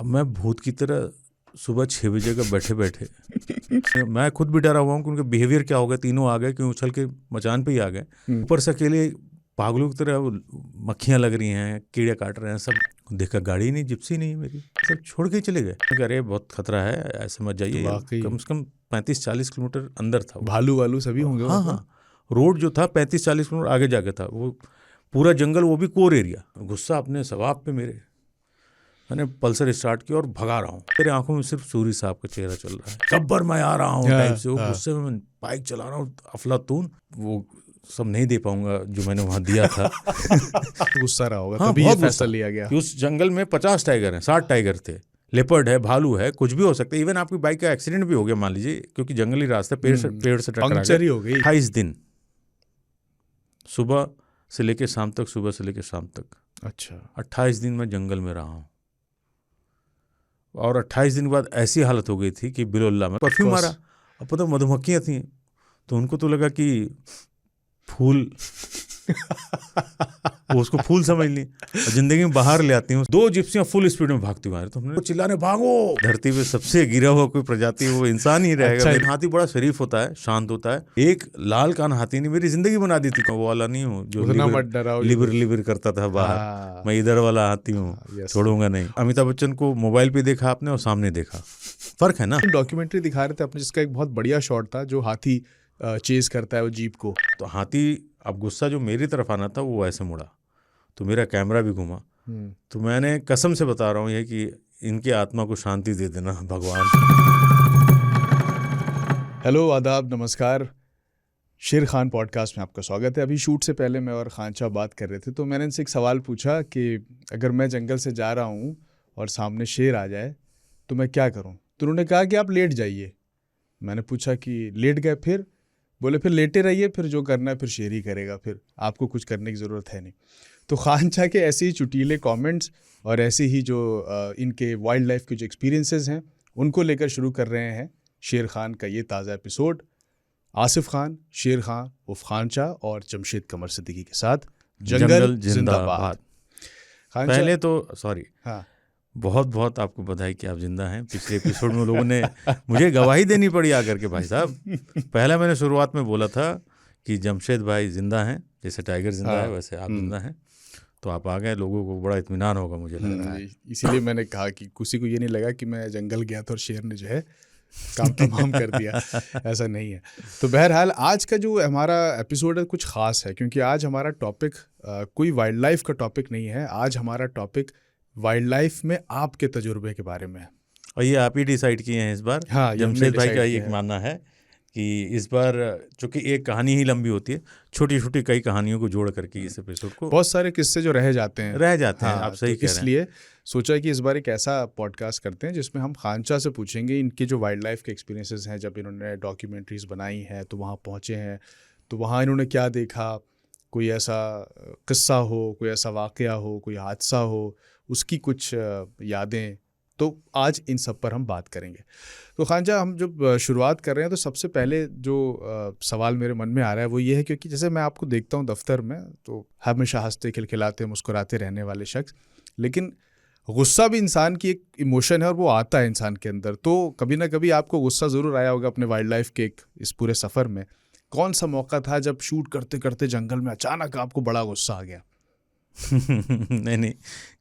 मैं भूत की तरह सुबह 6 बजे का बैठे बैठे मैं खुद भी डरा हुआ हूँ कि उनके बिहेवियर क्या हो गया। तीनों आ गए क्यों उछल के मचान पे ही आ गए। ऊपर से अकेले पागलों की तरह मक्खियाँ लग रही हैं, कीड़े काट रहे हैं। सब देखा गाड़ी नहीं, जिप्सी नहीं मेरी, सब छोड़ के ही चले गए। अरे बहुत खतरा है, ऐसे मत जाइए। कम से कम 35-40 किलोमीटर अंदर था। भालू वालू सभी होंगे। हाँ, रोड जो था 35-40 किलोमीटर आगे जाके था। वो पूरा जंगल, वो भी कोर एरिया। गुस्सा अपने सवाब पे मेरे, मैंने पल्सर स्टार्ट किया और भगा रहा हूँ। मेरे आंखों में सिर्फ सूरी साहब का चेहरा चल रहा है। गब्बर मैं आ रहा हूँ टाइप से। वो गुस्से में मैं बाइक चला रहा हूँ, अफलातून। वो सब नहीं दे पाऊंगा जो मैंने वहाँ दिया था। गुस्सा रहा होगा। हाँ, तभी ये फैसला लिया गया। उस जंगल में 50 टाइगर हैं, 60 टाइगर थे, लेपर्ड है, भालू है, कुछ भी हो सकता है। इवन आपकी बाइक का एक्सीडेंट भी हो गया मान लीजिए, क्योंकि जंगली रास्ता, पेड़ से टकरा गया। हो गई। 28 दिन सुबह से लेके शाम तक, सुबह से लेके शाम तक। अच्छा, 28 दिन मैं जंगल में रहा हूँ। और 28 दिन बाद ऐसी हालत हो गई थी कि बिलोल्ला में परफ्यूम मारा। अब पता मधुमक्खियाँ थी, तो उनको तो लगा कि फूल वो उसको फूल समझ ली और जिंदगी में बाहर ले आती हूँ। 2 जिप्सियां फुल स्पीड में भागती हुई, तो हमने चिल्लाने भागो। धरती पे सबसे गिरा हुआ कोई प्रजाति वो इंसान ही रहेगा। अच्छा। हाथी बड़ा शरीफ होता है, शांत होता है। एक लाल कान हाथी ने मेरी जिंदगी बना दी थी। वो वाला नहीं हूँ जो लिबर करता था बाहर। मैं इधर वाला हाथी हूँ, छोड़ूंगा नहीं। अमिताभ बच्चन को मोबाइल पे देखा आपने और सामने देखा, फर्क है ना। डॉक्यूमेंट्री दिखा रहे थे अपने, जिसका एक बहुत बढ़िया शॉट था, जो हाथी चेज करता है वो जीप को। तो हाथी, अब गुस्सा जो मेरी तरफ आना था वो ऐसे मुड़ा, तो मेरा कैमरा भी घुमा। तो मैंने कसम से बता रहा हूँ ये कि इनकी आत्मा को शांति दे देना भगवान। हेलो, आदाब, नमस्कार। शेर खान पॉडकास्ट में आपका स्वागत है। अभी शूट से पहले मैं और खानचा बात कर रहे थे, तो मैंने इनसे एक सवाल पूछा कि अगर मैं जंगल से जा रहा हूँ और सामने शेर आ जाए तो मैं क्या करूँ। तो उन्होंने कहा कि आप लेट जाइए। मैंने पूछा कि लेट गए, फिर बोले फिर लेटे रहिए, फिर जो करना है फिर शेर ही करेगा, फिर आपको कुछ करने की ज़रूरत है नहीं। तो खानचा के ऐसे ही चुटीले कमेंट्स और ऐसे ही जो इनके वाइल्ड लाइफ के जो एक्सपीरियंसेस हैं उनको लेकर शुरू कर रहे हैं शेर खान का ये ताज़ा एपिसोड। आसिफ खान, शेर खान उर्फ खानचा और जमशेद कमर सिद्दीकी के साथ जंगल जिंदाबाद। पहले तो सॉरी, हाँ, बहुत बहुत आपको बधाई कि आप जिंदा हैं। पिछले एपिसोड में लोगों ने मुझे गवाही देनी पड़ी आकर के, भाई साहब। पहला मैंने शुरुआत में बोला था कि जमशेद भाई जिंदा हैं, जैसे टाइगर जिंदा है वैसे आप जिंदा हैं। तो आप आ गए, लोगों को बड़ा इत्मीनान होगा मुझे लग रहा है। इसीलिए मैंने कहा कि किसी को ये नहीं लगा कि मैं जंगल गया था और शेर ने जो है काम तमाम कर दिया। ऐसा नहीं है। तो बहरहाल आज का जो हमारा एपिसोड है कुछ ख़ास है, क्योंकि आज हमारा टॉपिक कोई वाइल्ड लाइफ का टॉपिक नहीं है। आज हमारा टॉपिक वाइल्ड लाइफ में आपके तजुर्बे के बारे में है। और ये आप ही डिसाइड किए हैं इस बार। हाँ, जमशेद भाई का एक मानना है कि इस बार चूंकि एक कहानी ही लंबी होती है, छोटी छोटी कई कहानियों को जोड़ करके इस एपिसोड को, बहुत सारे किस्से जो रह जाते हैं हाँ, आप सही तो कह रहे हैं। इसलिए सोचा कि इस बार एक ऐसा पॉडकास्ट करते हैं जिसमें हम खानचा से पूछेंगे इनके जो वाइल्ड लाइफ के एक्सपीरियंसेस हैं। जब इन्होंने डॉक्यूमेंट्रीज बनाई हैं तो वहाँ पहुँचे हैं, तो वहाँ इन्होंने क्या देखा, कोई ऐसा किस्सा हो, कोई ऐसा वाक़या हो, कोई हादसा हो, उसकी कुछ यादें, तो आज इन सब पर हम बात करेंगे। तो खानचा, हम जब शुरुआत कर रहे हैं तो सबसे पहले जो सवाल मेरे मन में आ रहा है वो ये है, क्योंकि जैसे मैं आपको देखता हूँ दफ्तर में तो हमेशा हंसते खिलखिलाते मुस्कुराते रहने वाले शख्स, लेकिन गुस्सा भी इंसान की एक इमोशन है और वो आता है इंसान के अंदर। तो कभी ना कभी आपको गुस्सा ज़रूर आया होगा अपने वाइल्ड लाइफ के इस पूरे सफ़र में। कौन सा मौका था जब शूट करते करते जंगल में अचानक आपको बड़ा गुस्सा आ गया? नहीं,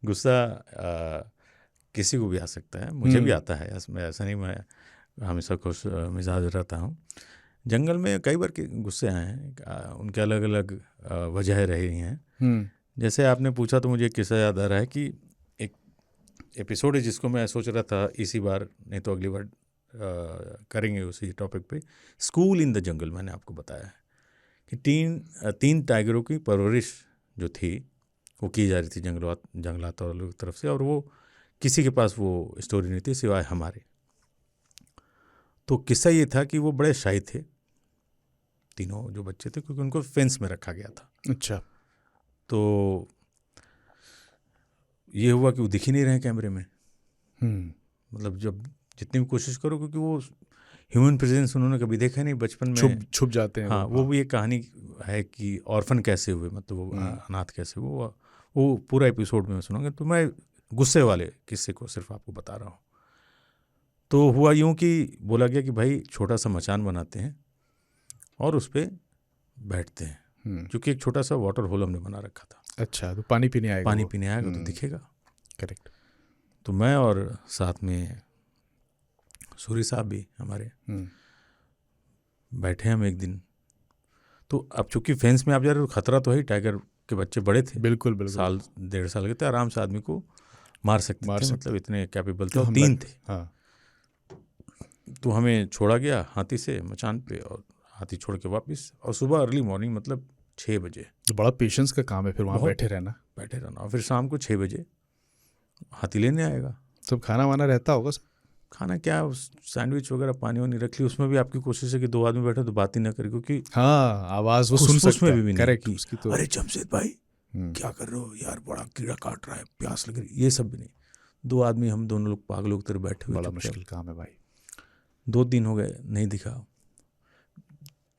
गुस्सा किसी को भी आ सकता है, मुझे भी आता है। ऐसा नहीं, मैं हमेशा खुश मिजाज रहता हूँ। जंगल में कई बार के गुस्से आए हैं, उनके अलग अलग वजह रही हैं। जैसे आपने पूछा तो मुझे एक किस्सा याद आ रहा है कि एक एपिसोड है जिसको मैं सोच रहा था इसी बार, नहीं तो अगली बार करेंगे उसी टॉपिक पे। स्कूल इन द जंगल, मैंने आपको बताया है कि 3 टाइगरों की परवरिश जो थी वो की जा रही थी जंगलात वालों की तरफ से, और वो किसी के पास वो स्टोरी नहीं थी सिवाय हमारे। तो किस्सा ये था कि वो बड़े शाय थे, तीनों जो बच्चे थे, क्योंकि उनको फेंस में रखा गया था। अच्छा। तो ये हुआ कि वो दिख ही नहीं रहे कैमरे में। मतलब जब जितनी भी कोशिश करो, क्योंकि वो ह्यूमन प्रेजेंस उन्होंने कभी देखा नहीं, बचपन में छुप जाते हैं। हाँ, वो भी एक कहानी है कि ऑर्फन कैसे हुए, मतलब वो अनाथ कैसे हुए, वो पूरा एपिसोड में सुनाऊंगा। तो मैं गुस्से वाले किस्से को सिर्फ आपको बता रहा हूँ। तो हुआ यूँ कि बोला गया कि भाई छोटा सा मचान बनाते हैं और उस पर बैठते हैं, क्योंकि एक छोटा सा वाटर होल हमने बना रखा था। अच्छा, तो पानी पीने आएगा, पानी पीने आएगा तो दिखेगा। करेक्ट। तो मैं और साथ में सूरी साहब भी हमारे बैठे हम एक दिन। तो अब चूंकि फेंस में आप जा रहे हो, खतरा तो है ही, टाइगर के बच्चे बड़े थे, बिल्कुल बिल्कुल, साल 1.5 साल के थे, आराम से आदमी को मार सकते थे, मतलब इतने कैपेबल थे, तो और 3 थे। हाँ। तो हमें छोड़ा गया हाथी से मचान पे, और हाथी छोड़ के वापस, और सुबह अर्ली मॉर्निंग मतलब 6 बजे। तो बड़ा पेशेंस का काम है फिर वहाँ बैठे रहना, और फिर शाम को 6 बजे हाथी लेने आएगा। सब खाना वाना रहता होगा? खाना क्या, सैंडविच वगैरह, पानी वानी रख ली। उसमें भी आपकी कोशिश है कि 2 आदमी बैठे तो बात ही ना करे, क्योंकि हाँ आवाज़ वो सुन सकता है। भी करेक्ट, नहीं उसकी तो अरे जमशेद भाई क्या कर रहे हो यार, बड़ा कीड़ा काट रहा है, प्यास लग रही, ये सब भी नहीं। 2 आदमी हम दोनों लोग पागलों की तरह बैठे हुए। बड़ा मुश्किल काम है भाई। 2 दिन हो गए नहीं दिखा।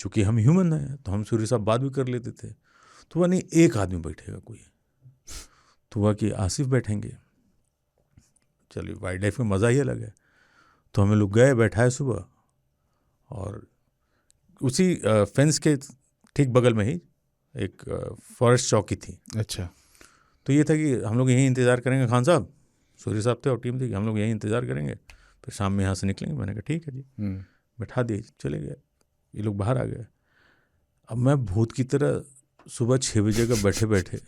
चूँकि हम ह्यूमन हैं तो हम सूर्य साहब बात भी कर लेते थे। तो वह नहीं, एक आदमी बैठेगा कोई, तो वह कि आसिफ बैठेंगे। चलिए, वाइल्ड लाइफ में मज़ा ही अलग है। तो हमें लोग गए, बैठाए सुबह, और उसी फेंस के ठीक बगल में ही एक फॉरेस्ट चौकी थी। अच्छा। तो ये था कि हम लोग यहीं इंतज़ार करेंगे, खान साहब, सूर्य साहब थे और टीम थी, कि हम लोग यहीं इंतज़ार करेंगे, फिर शाम में यहाँ से निकलेंगे। मैंने कहा ठीक है जी। बैठा दिए, चले गए। ये लोग बाहर आ गए। अब मैं भूत की तरह सुबह 6 बजे का बैठे बैठे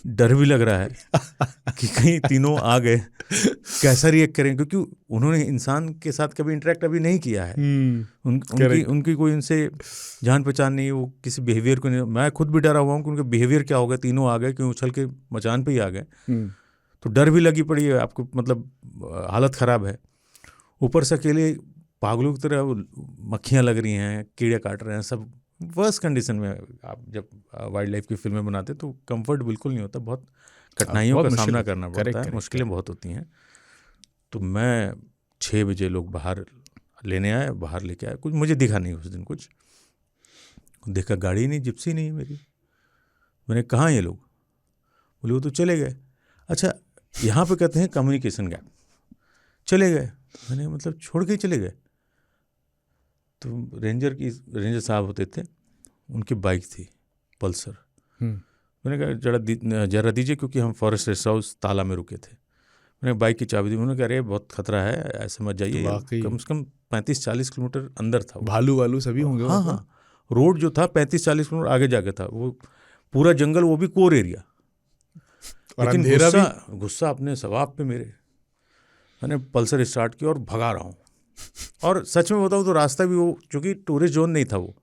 डर भी लग रहा है कि कहीं तीनों आ गए, कैसा रिएक्ट करें, क्योंकि उन्होंने इंसान के साथ कभी इंटरेक्ट अभी नहीं किया है। उनकी कोई उनसे जान पहचान नहीं, वो किसी बिहेवियर को नहीं। मैं खुद भी डरा हुआ हूँ कि उनका बिहेवियर क्या होगा। तीनों आ गए, क्यों उछल के मचान पे ही आ गए, तो डर भी लगी पड़ी है आपको, मतलब हालत ख़राब है। ऊपर से अकेले पागलों की तरह मक्खियाँ लग रही हैं, कीड़े काट रहे हैं, सब वर्स्ट कंडीशन में। आप जब वाइल्ड लाइफ की फिल्में बनाते तो कंफर्ट बिल्कुल नहीं होता, बहुत कठिनाइयों का सामना करना पड़ता है, मुश्किलें बहुत होती हैं। तो मैं 6 बजे लोग बाहर लेने आए, बाहर लेके आए। कुछ मुझे दिखा नहीं उस दिन, कुछ देखा गाड़ी नहीं, जिप्सी नहीं है मेरी। मैंने कहाँ ये लोग? बोले वो तो चले गए। अच्छा, यहाँ पे कहते हैं कम्युनिकेशन गैप। चले गए, मैंने मतलब छोड़ के ही चले गए। तो रेंजर साहब होते थे, उनकी बाइक थी पल्सर। मैंने कहा जरा दीजिए, क्योंकि हम फॉरेस्ट रेस्ट हाउस ताला में रुके थे। मैंने बाइक की चाबी दी। उन्होंने कहा अरे बहुत खतरा है, ऐसे मत जाइए। कम से कम 35-40 किलोमीटर अंदर था। भालू वालू सभी होंगे। हाँ, रोड जो था 35-40 किलोमीटर आगे जाके था, वो पूरा जंगल, वो भी कोर एरिया। लेकिन गुस्सा अपने सवाब पे मेरे, मैंने पल्सर स्टार्ट किया और भगा रहा हूँ। और सच में बताऊँ तो रास्ता भी, वो चूँकि टूरिस्ट जोन नहीं था वो,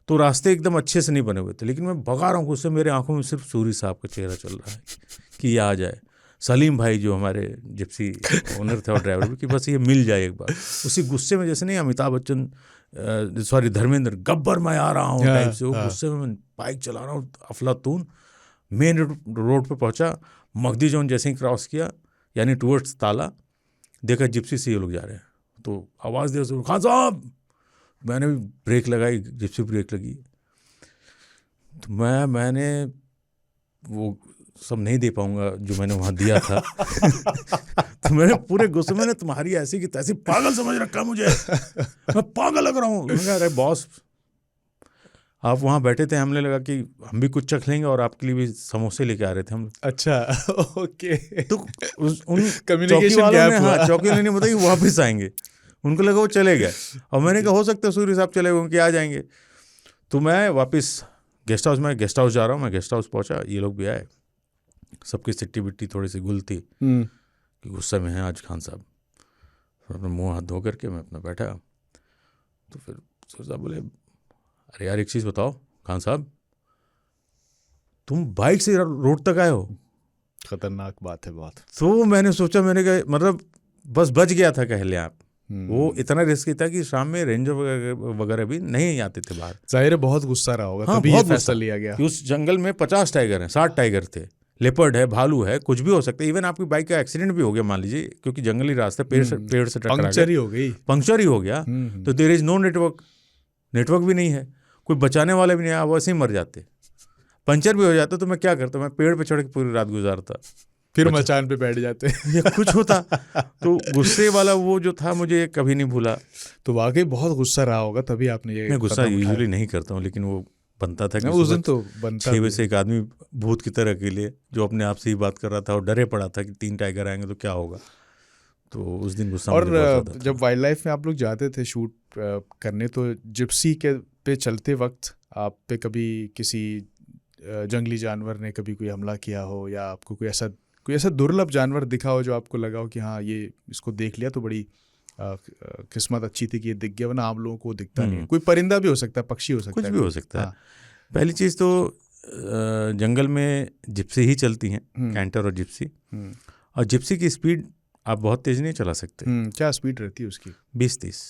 तो रास्ते एकदम अच्छे से नहीं बने हुए थे, लेकिन मैं भगा रहा हूँ। उससे मेरे आंखों में सिर्फ सूरी साहब का चेहरा चल रहा है कि ये आ जाए। सलीम भाई जो हमारे जिप्सी ओनर थे और ड्राइवर भी, कि बस ये मिल जाए एक बार। उसी गुस्से में, जैसे नहीं अमिताभ बच्चन, धर्मेंद्र, गब्बर मैं आ रहा हूँ टाइप से, वो गुस्से में मैं बाइक चला रहा हूँ अफलातून। मेन रोड पे पहुँचा, मगदी जोन जैसे ही क्रॉस किया, यानी टूवर्ड्स ताला, देखा जिप्सी से ये लोग जा रहे हैं। तो आवाज़ दे, खान साहब। मैंने भी ब्रेक लगाई, जिप्सी ब्रेक लगी। तो मैंने वो सब नहीं दे पाऊंगा जो मैंने वहाँ दिया था। तो मैंने पूरे गुस्से में, तुम्हारी ऐसी की तैसी पागल समझ रखा मुझे, मैं पागल लग रहा हूँ। मैंने कहा अरे बॉस, आप वहाँ बैठे थे, हमने लगा कि हम भी कुछ चख लेंगे, और आपके लिए भी समोसे लेके आ रहे थे हम। अच्छा, ओके। तो उन कम्युनिकेशन गैप हुआ। हाँ, चौकी वाले ने बताया कि वापस आएंगे, उनको लगा वो चले गए। और मैंने कहा हो सकता है सूर्य साहब चले गए, उनके आ जाएंगे। तो मैं वापस गेस्ट हाउस जा रहा हूँ। मैं गेस्ट हाउस पहुँचा, ये लोग भी आए, सबकी सिट्टी बिट्टी थोड़ी सी गुल थी कि गुस्से में है आज खान साहब। फिर अपना मुँह हाथ धो करके मैं अपना बैठा। तो फिर सूर्य साहब बोले अरे यार एक चीज़ बताओ खान साहब, तुम बाइक से रोड तक आए हो? खतरनाक बात है बहुत। तो मैंने सोचा, मैंने कहा मतलब बस बच गया था कह लें आप। वो इतना रिस्की था कि शाम में रेंजर वगैरह भी नहीं आते थे बाहर। जाहिर है बहुत गुस्सा रहा होगा। हाँ, तभी ये फैसला लिया गया कि उस जंगल में 50 टाइगर हैं, 60 टाइगर थे, लेपर्ड है, भालू है, कुछ भी हो सकता है। इवन आपकी बाइक का एक्सीडेंट भी हो गया मान लीजिए, क्योंकि जंगली रास्ता, पेड़ से टकरा गया, पंक्चर ही हो गया। तो देयर इज नो नेटवर्क भी नहीं है, कोई बचाने वाला भी नहीं है, वैसे ही मर जाते। पंचर भी हो जाता तो मैं क्या करता, मैं पेड़ पे चढ़ के पूरी रात गुजारता। फिर मचान पे बैठ जाते या कुछ होता। तो गुस्से वाला वो जो था मुझे कभी नहीं भूला। तो वाकई बहुत गुस्सा रहा होगा, तभी आपने ये मैं गुस्सा कदम उठाया। यूजुअली नहीं करता हूँ, लेकिन वो बनता था कि उस सुबह दिन तो बनता 6 भी बजे से है। एक आदमी भूत की तरह अकेले जो अपने आप से ही बात कर रहा था और डरे पड़ा था कि 3 टाइगर आएंगे तो क्या होगा। तो उस दिन गुस्सा और मुझे बहुत ज़्यादा था। जब वाइल्ड लाइफ में आप लोग जाते थे शूट करने, तो जिप्सी के पे चलते वक्त आप पे कभी किसी जंगली जानवर ने कभी कोई हमला किया हो, या आपको कोई ऐसा दुर्लभ जानवर दिखा हो जो आपको लगा हो कि हाँ ये इसको देख लिया तो बड़ी किस्मत अच्छी थी कि ये दिख गया, वरना आप लोगों को दिखता नहीं है? कोई परिंदा भी हो सकता है, पक्षी हो सकता कुछ है, भी हो कोई। सकता है। हाँ। पहली चीज़ तो जंगल में जिप्सी ही चलती हैं, कैंटर और जिप्सी। और जिप्सी की स्पीड आप बहुत तेज़ नहीं चला सकते। क्या स्पीड रहती है उसकी? 20-30,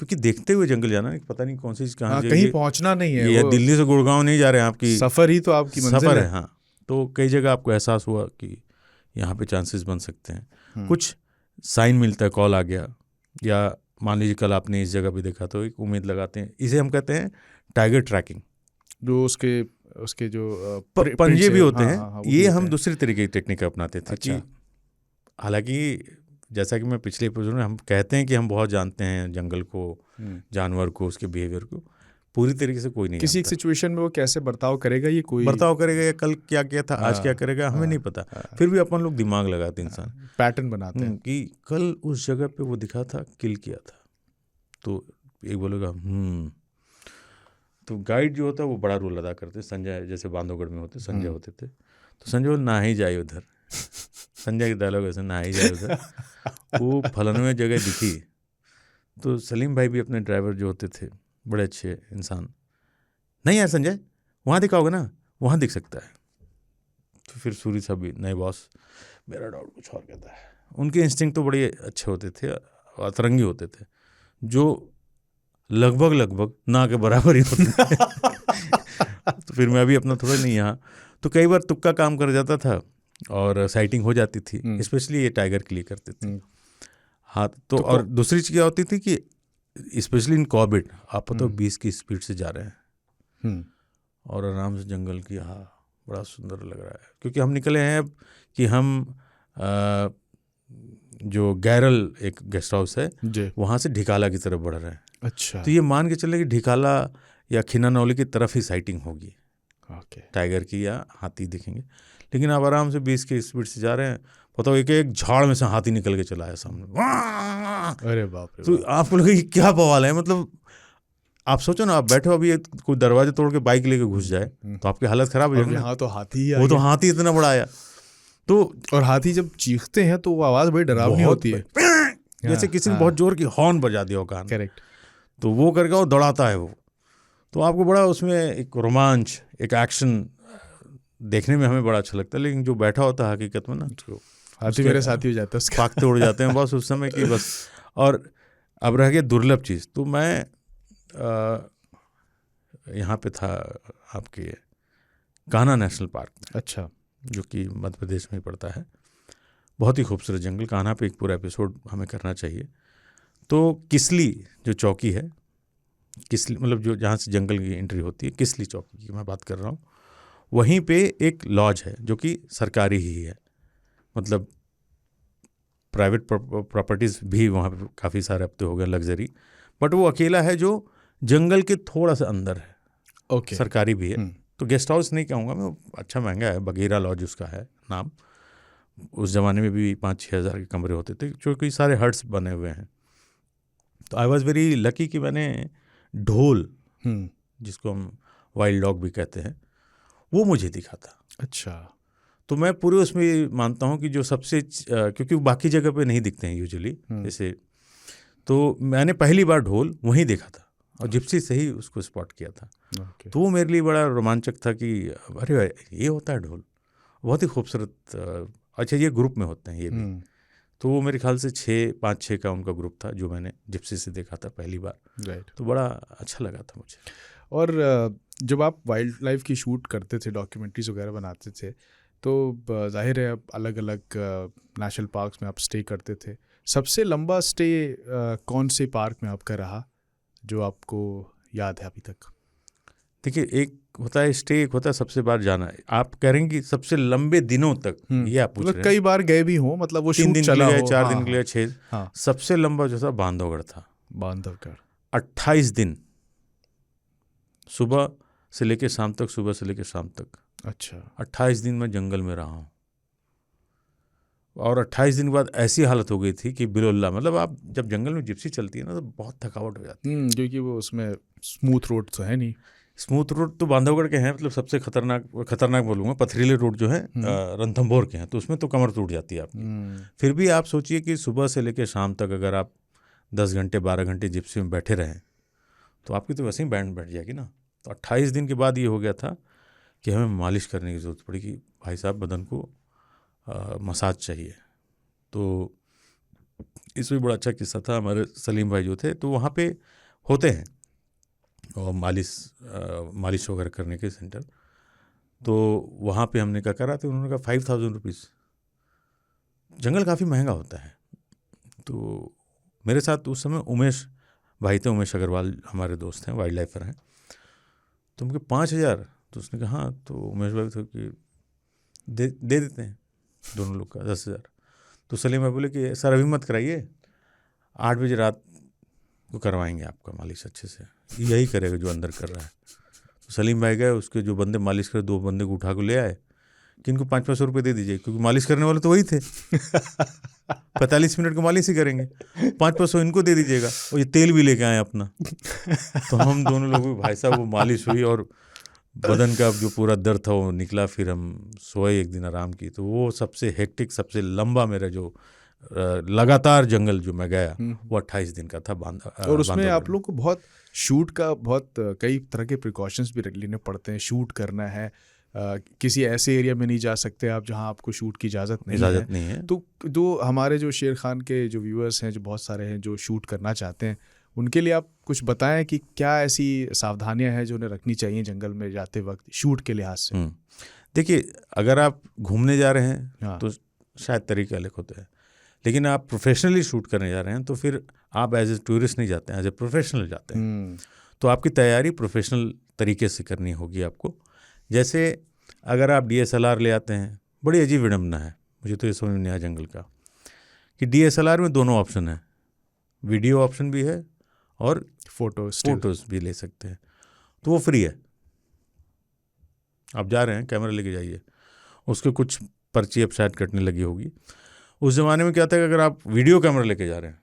क्योंकि देखते हुए जंगल जाना, पता नहीं कौन सी चीज़ कहाँ हाँ, से कहीं पहुंचना नहीं है, ये वो दिल्ली से गुड़गांव नहीं जा रहे हैं, आपकी सफ़र ही तो आपकी मंजिल सफ़र है। है। हाँ, तो कई जगह आपको एहसास हुआ कि यहाँ पे चांसेस बन सकते हैं। कुछ साइन मिलता है, कॉल आ गया, या मान लीजिए कल आपने इस जगह पे देखा तो एक उम्मीद लगाते हैं। इसे हम कहते हैं टाइगर ट्रैकिंग। जो उसके जो पंजे भी होते हैं। हाँ, ये हम दूसरी तरीके की टेक्निक अपनाते थे। अच्छा। कि हालांकि जैसा कि मैं पिछले एपिसोड में हम कहते हैं कि हम बहुत जानते हैं जंगल को, जानवर को, उसके बिहेवियर को, पूरी तरीके से कोई नहीं किसी एक जानता। सिचुएशन में वो कैसे बर्ताव करेगा, ये कोई बर्ताव करेगा, या कल क्या किया था, आज क्या करेगा, हमें नहीं पता। फिर भी अपन लोग दिमाग लगाते, इंसान पैटर्न बनाते हैं कि कल उस जगह पे वो दिखा था, किल किया था। तो एक बोलेगा तो गाइड जो होता है वो बड़ा रोल अदा करते। संजय जैसे बांधवगढ़ में होते, संजय होते थे, तो संजय बोले ना ही जाए उधर। संजय की डायलॉग ऐसे, ना ही जाए उधर, वो फलानवे जगह दिखी। तो सलीम भाई भी अपने ड्राइवर जो होते थे, बड़े अच्छे इंसान, नहीं यार संजय वहाँ दिखाओगे ना, वहाँ दिख सकता है। तो फिर सूरी साहब भी, नहीं बॉस मेरा डाउट कुछ और कहता है। उनके इंस्टिंक्ट तो बड़े अच्छे होते थे, अतरंगी होते थे, जो लगभग ना के बराबर ही होते थे। तो फिर मैं भी अपना थोड़ा नहीं यहाँ, तो कई बार तुक्का काम कर जाता था और साइटिंग हो जाती थी। स्पेशली ये टाइगर के लिए करते थे। हाँ, तो और दूसरी चीज़ क्या होती थी कि स्पेशली इन कॉर्बेट आप पता हो 20 की स्पीड से जा रहे हैं और आराम से जंगल की, हाँ बड़ा सुंदर लग रहा है। क्योंकि हम निकले हैं कि हम जो गैरल एक गेस्ट हाउस है वहाँ से ढिकाला की तरफ बढ़ रहे हैं। अच्छा। तो ये मान के चले कि ढिकाला या खिनानौली की तरफ ही साइटिंग होगी टाइगर की या हाथी दिखेंगे। लेकिन आप आराम से 20 की स्पीड से जा रहे हैं, पता हो एक झाड़ में से हाथी निकल के चला है सामने। अरे बाप रे। तो आपको लगे कि क्या बवाल है। मतलब आप सोचो ना, आप बैठे हो, अभी कोई दरवाजे तोड़ के बाइक लेके घुस जाए तो आपकी हालत खराब हो जाएगी। यहाँ तो हाथी, वो तो हाथी इतना बड़ा आया। तो और हाथी जब चीखते हैं तो वो आवाज़ बड़ी डरावनी होती है, जैसे किसी ने बहुत जोर की हॉर्न बजा दिया हो कान। करेक्ट। तो वो करके वो दौड़ाता है वो, तो आपको बड़ा उसमें एक रोमांच, एक एक्शन देखने में हमें बड़ा अच्छा लगता है। लेकिन जो बैठा होता है हकीकत में ना, हाथी मेरे साथी हो जाता है, भागते उड़ जाते हैं बस उस समय की बस। और अब रह गया दुर्लभ चीज़, तो मैं यहाँ पे था आपके कान्हा नेशनल पार्क। अच्छा। जो कि मध्य प्रदेश में ही पड़ता है। बहुत ही खूबसूरत जंगल, कान्हा पे एक पूरा एपिसोड हमें करना चाहिए। तो किसली जो चौकी है, किसली मतलब जो जहाँ से जंगल की एंट्री होती है, किसली चौकी की मैं बात कर रहा हूँ। वहीं पे एक लॉज है जो कि सरकारी ही है, मतलब प्राइवेट प्रॉपर्टीज़ भी वहाँ पे काफ़ी सारे हफ्ते हो गए लग्जरी, बट वो अकेला है जो जंगल के थोड़ा सा अंदर है। ओके। सरकारी भी है। तो गेस्ट हाउस नहीं कहूँगा मैं, अच्छा महंगा है, बगीरा लॉज उसका है नाम। उस ज़माने में भी 5-6 हज़ार के कमरे होते थे, जो कई सारे हट्स बने हुए हैं। तो आई वॉज़ वेरी लकी कि मैंने ढोल, जिसको हम वाइल्ड डॉग भी कहते हैं, वो मुझे दिखा था। अच्छा। तो मैं पूरे उसमें मानता हूँ कि जो सबसे क्योंकि बाकी जगह पे नहीं दिखते हैं यूजुअली जैसे, तो मैंने पहली बार ढोल वहीं देखा था और जिप्सी से ही उसको स्पॉट किया था। तो वो मेरे लिए बड़ा रोमांचक था कि अरे ये होता है ढोल, बहुत ही खूबसूरत। अच्छा, ये ग्रुप में होते हैं ये भी। तो वो मेरे ख्याल से 5-6 का उनका ग्रुप था जो मैंने जिप्सी से देखा था पहली बार। राइट। तो बड़ा अच्छा लगा था मुझे। और जब आप वाइल्ड लाइफ की शूट करते थे, डॉक्यूमेंट्रीज वगैरह बनाते थे, तो जाहिर है आप अलग अलग नेशनल पार्क्स में आप स्टे करते थे। सबसे लंबा स्टे कौन से पार्क में आपका रहा जो आपको याद है अभी तक? देखिए, एक होता है स्टे, एक होता है सबसे बार जाना। आप कह रहे हैं कि सबसे लंबे दिनों तक, ये आप पूछ मतलब रहे कई हैं। बार गए भी हो, मतलब वो 3 शूट दिन के चला लिए गए, हो। 4 हाँ दिन के लिए, 6। हाँ। सबसे लंबा जो था बांधवगढ़ था, बांधवगढ़ 28 दिन, सुबह से लेके शाम तक, सुबह से लेके शाम तक। अच्छा। 28 दिन मैं जंगल में रहा हूँ, और 28 दिन के बाद ऐसी हालत हो गई थी कि बिलोल्ला, मतलब आप जब जंगल में जिप्सी चलती है ना, तो बहुत थकावट हो जाती है। क्योंकि वो उसमें स्मूथ रोड तो है नहीं। स्मूथ रोड तो बांधवगढ़ के हैं, मतलब सबसे खतरनाक बोलूँगा, पथरीले रोड जो है रणथंभौर के हैं, तो उसमें तो कमर टूट जाती है आपकी। फिर भी आप सोचिए कि सुबह से लेकर शाम तक अगर आप 10 घंटे 12 घंटे जिप्सी में बैठे रहें, तो आपकी तो वैसे ही बैंड बैठ जाएगी ना। तो 28 दिन के बाद ये हो गया था कि हमें मालिश करने की ज़रूरत पड़ी कि भाई साहब बदन को मसाज चाहिए। तो इसमें बड़ा अच्छा किस्सा था। हमारे सलीम भाई जो थे, तो वहाँ पे होते हैं और मालिश वगैरह करने के सेंटर, तो वहाँ पे हमने क्या करा, तो उन्होंने कहा 5000 रुपीज़। जंगल काफ़ी महंगा होता है। तो मेरे साथ उस समय उमेश भाई थे, उमेश अग्रवाल हमारे दोस्त हैं, वाइल्ड लाइफर हैं। तो उनके 5000, तो उसने कहा हाँ, तो उमेश भाई थे कि दे देते हैं दोनों लोग का 10,000। तो सलीम भाई बोले कि सर अभी मत कराइए, 8 बजे रात को करवाएंगे आपका मालिश अच्छे से, यही करेगा जो अंदर कर रहा है। तो सलीम भाई गए, उसके जो बंदे मालिश करे 2 बंदे को उठा को ले आए कि इनको 500-500 रुपये दे दीजिए, क्योंकि मालिश करने वाले तो वही थे। 45 मिनट को मालिश ही करेंगे, 500-500 इनको दे दीजिएगा, और ये तेल भी लेके आए अपना। तो हम दोनों लोगों भाई साहब वो मालिश हुई और बदन का जो पूरा दर्द था वो निकला। फिर हम सोए, एक दिन आराम की। तो वो सबसे हेक्टिक, सबसे लंबा मेरा जो लगातार जंगल जो मैं गया, वो 28 दिन का था। और उसमें आप लोग को बहुत शूट का बहुत कई तरह के प्रिकॉशंस भी लेने पड़ते हैं। शूट करना है, किसी ऐसे एरिया में नहीं जा सकते आप जहां आपको शूट की इजाज़त नहीं है। तो जो हमारे जो शेर खान के जो व्यूअर्स हैं, जो बहुत सारे हैं जो शूट करना चाहते हैं, उनके लिए आप कुछ बताएं कि क्या ऐसी सावधानियां हैं जो उन्हें रखनी चाहिए जंगल में जाते वक्त शूट के लिहाज से। देखिए, अगर आप घूमने जा रहे हैं तो शायद तरीके अलग होते हैं, लेकिन आप प्रोफेशनली शूट करने जा रहे हैं तो फिर आप एज ए टूरिस्ट नहीं जाते हैं, एज ए प्रोफेशनल जाते हैं। तो आपकी तैयारी प्रोफेशनल तरीके से करनी होगी आपको। जैसे अगर आप DSLR ले आते हैं, बड़ी अजीब विडम्बना है, मुझे तो ये समझ नहीं आया जंगल का, कि DSLR में दोनों ऑप्शन है, वीडियो ऑप्शन भी है और फोटोज़ भी ले सकते हैं। तो वो फ्री है, आप जा रहे हैं कैमरा लेके जाइए, उसके कुछ पर्ची अब शायद कटने लगी होगी। उस ज़माने में क्या था कि अगर आप वीडियो कैमरा लेके जा रहे हैं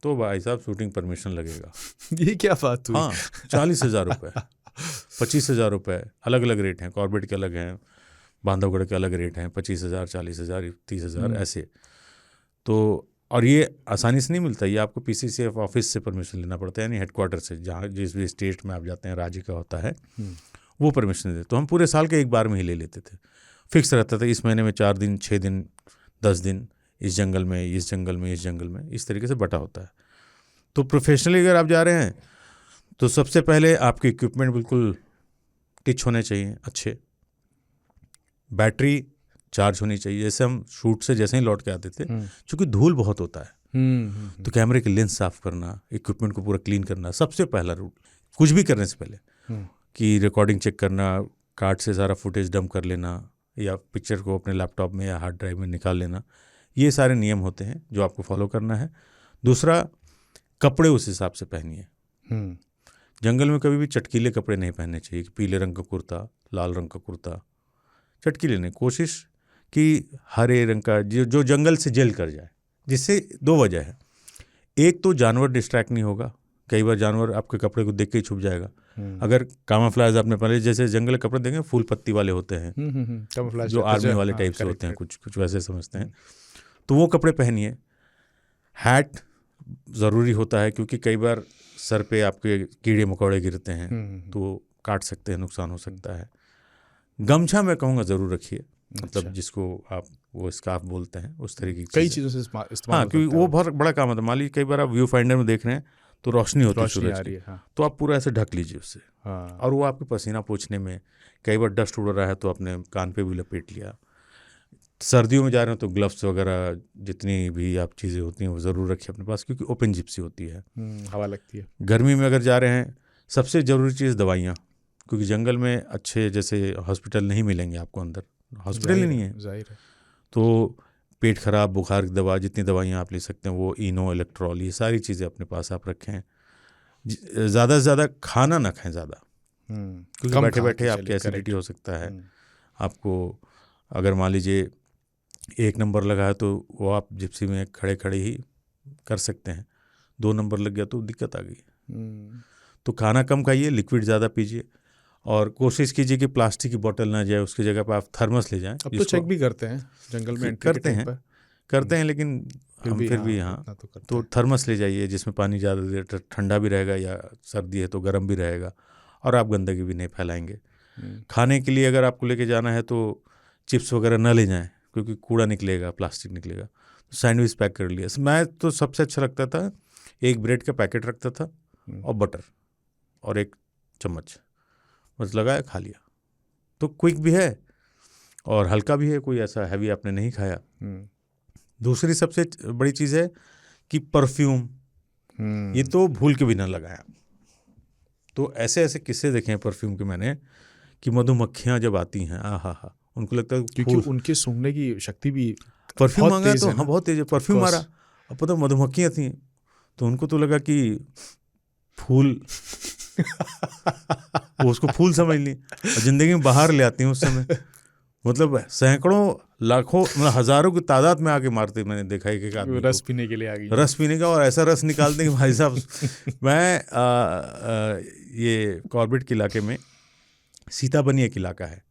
तो भाई साहब शूटिंग परमिशन लगेगा। ये क्या बात हुई? हाँ, 40,000 रुपये, 25,000 रुपये, अलग अलग रेट हैं। कॉर्बेट के अलग हैं, बांधवगढ़ के अलग रेट हैं, 25,000, 40,000, 30,000 ऐसे। तो और ये आसानी से नहीं मिलता, ये आपको PCCF ऑफिस से परमिशन लेना पड़ता है, यानी हेडक्वार्टर से, जहाँ जिस भी स्टेट में आप जाते हैं, राज्य का होता है, वो परमिशन देते। तो हम पूरे साल के एक बार में ही ले लेते थे। फिक्स रहता था, इस महीने में 4 दिन, 6 दिन, 10 दिन इस जंगल में, इस जंगल में, इस जंगल में, इस तरीके से बटा होता है। तो प्रोफेशनली अगर आप जा रहे हैं तो सबसे पहले आपके इक्विपमेंट बिल्कुल टिच होने चाहिए, अच्छे। बैटरी चार्ज होनी चाहिए। जैसे हम शूट से जैसे ही लौट के आते थे, क्योंकि धूल बहुत होता है, तो कैमरे की लेंस साफ करना, इक्विपमेंट को पूरा क्लीन करना, सबसे पहला रूट। कुछ भी करने से पहले कि रिकॉर्डिंग चेक करना, कार्ड से सारा फुटेज डंप कर लेना, या पिक्चर को अपने लैपटॉप में या हार्ड ड्राइव में निकाल लेना, ये सारे नियम होते हैं जो आपको फॉलो करना है। दूसरा, कपड़े उस हिसाब से पहनिए। जंगल में कभी भी चटकीले कपड़े नहीं पहनने चाहिए कि पीले रंग का कुर्ता, लाल रंग का कुर्ता, चटकीले नहीं। कोशिश कि हरे रंग का जो जंगल से जेल कर जाए। जिससे 2 वजह है, एक तो जानवर डिस्ट्रैक्ट नहीं होगा, कई बार जानवर आपके कपड़े को देख के ही छुप जाएगा। अगर कामाफ्लाज आपने पहले, जैसे जंगल कपड़े देखें फूल पत्ती वाले होते हैं, जो आर्मी वाले टाइप से होते हैं, कुछ वैसे समझते हैं, तो वो कपड़े पहनिए। हैट ज़रूरी होता है, क्योंकि कई बार सर पे आपके कीड़े मकोड़े गिरते हैं तो काट सकते हैं, नुकसान हो सकता है। गमछा मैं कहूँगा ज़रूर रखिए, मतलब जिसको आप वो स्कार्फ बोलते हैं, उस तरीके की कई चीज़ों से इस्तेमाल। हाँ, क्योंकि वो बहुत बड़ा काम होता है। मान लीजिए कई बार आप व्यू फाइंडर में देख रहे हैं तो रोशनी होती है सूरज की, तो आप पूरा ऐसे ढक लीजिए उससे। और वो आपके पसीना पोंछने में, कई बार डस्ट उड़ रहा है तो आपने कान पे भी लपेट लिया। सर्दियों में जा रहे हो तो ग्लव्स वगैरह जितनी भी आप चीज़ें होती हैं वो ज़रूर रखिए अपने पास, क्योंकि ओपन जिप्सी होती है, हवा लगती है। गर्मी में अगर जा रहे हैं, सबसे ज़रूरी चीज़ दवाइयाँ, क्योंकि जंगल में अच्छे जैसे हॉस्पिटल नहीं मिलेंगे आपको, अंदर हॉस्पिटल ही नहीं है। जाहिर है। तो पेट खराब, बुखार की दवा, जितनी दवाइयाँ आप ले सकते हैं वो इनो, इलेक्ट्रॉल, ये सारी चीज़ें अपने पास आप रखें। ज़्यादा से ज़्यादा खाना ना खाएं ज़्यादा, क्योंकि बैठे बैठे आपकी एसिडिटी हो सकता है। आपको अगर मान लीजिए 1 नंबर लगा है तो वो आप जिप्सी में खड़े खड़े ही कर सकते हैं, 2 नंबर लग गया तो दिक्कत आ गई। तो खाना कम खाइए, लिक्विड ज़्यादा पीजिए, और कोशिश कीजिए कि प्लास्टिक की बोतल ना जाए, उसकी जगह पर आप थर्मस ले जाएं। अब तो चेक भी करते हैं जंगल में एंट्री के टाइम पर, करते हैं, लेकिन फिर भी हाँ, तो थर्मस ले जाइए जिसमें पानी ज़्यादा देर ठंडा भी रहेगा, या सर्दी है तो गर्म भी रहेगा, और आप गंदगी भी नहीं फैलाएंगे। खाने के लिए अगर आपको लेके जाना है तो चिप्स वगैरह ना ले जाएं, क्योंकि कूड़ा निकलेगा, प्लास्टिक निकलेगा। तो सैंडविच पैक कर लिया। मैं तो सबसे अच्छा लगता था, एक ब्रेड का पैकेट रखता था और बटर और 1 चम्मच बस लगाया, खा लिया। तो क्विक भी है और हल्का भी है, कोई ऐसा हैवी आपने नहीं खाया। दूसरी सबसे बड़ी चीज़ है कि परफ्यूम, ये तो भूल के भी ना लगाया। तो ऐसे ऐसे किस्से देखे हैं परफ्यूम के मैंने, कि मधुमक्खियाँ जब आती हैं, हा, उनको लगता है क्योंकि उनके सूंघने की शक्ति भी परफ्यूम मांगा तो हाँ बहुत तेज है, परफ्यूम मारा, अब पता मधुमक्खियाँ थी तो उनको तो लगा कि फूल वो उसको फूल समझ ली और ज़िंदगी में बाहर ले आती हैं उस समय। मतलब सैकड़ों, लाखों, मतलब हज़ारों की तादाद में आके मारते, मैंने देखा है कि आदमी रस पीने के लिए आ गई, रस पीने का, और ऐसा रस निकालते कि भाई साहब। मैं ये कॉर्बेट के इलाके में, सीताबनी एक इलाका है,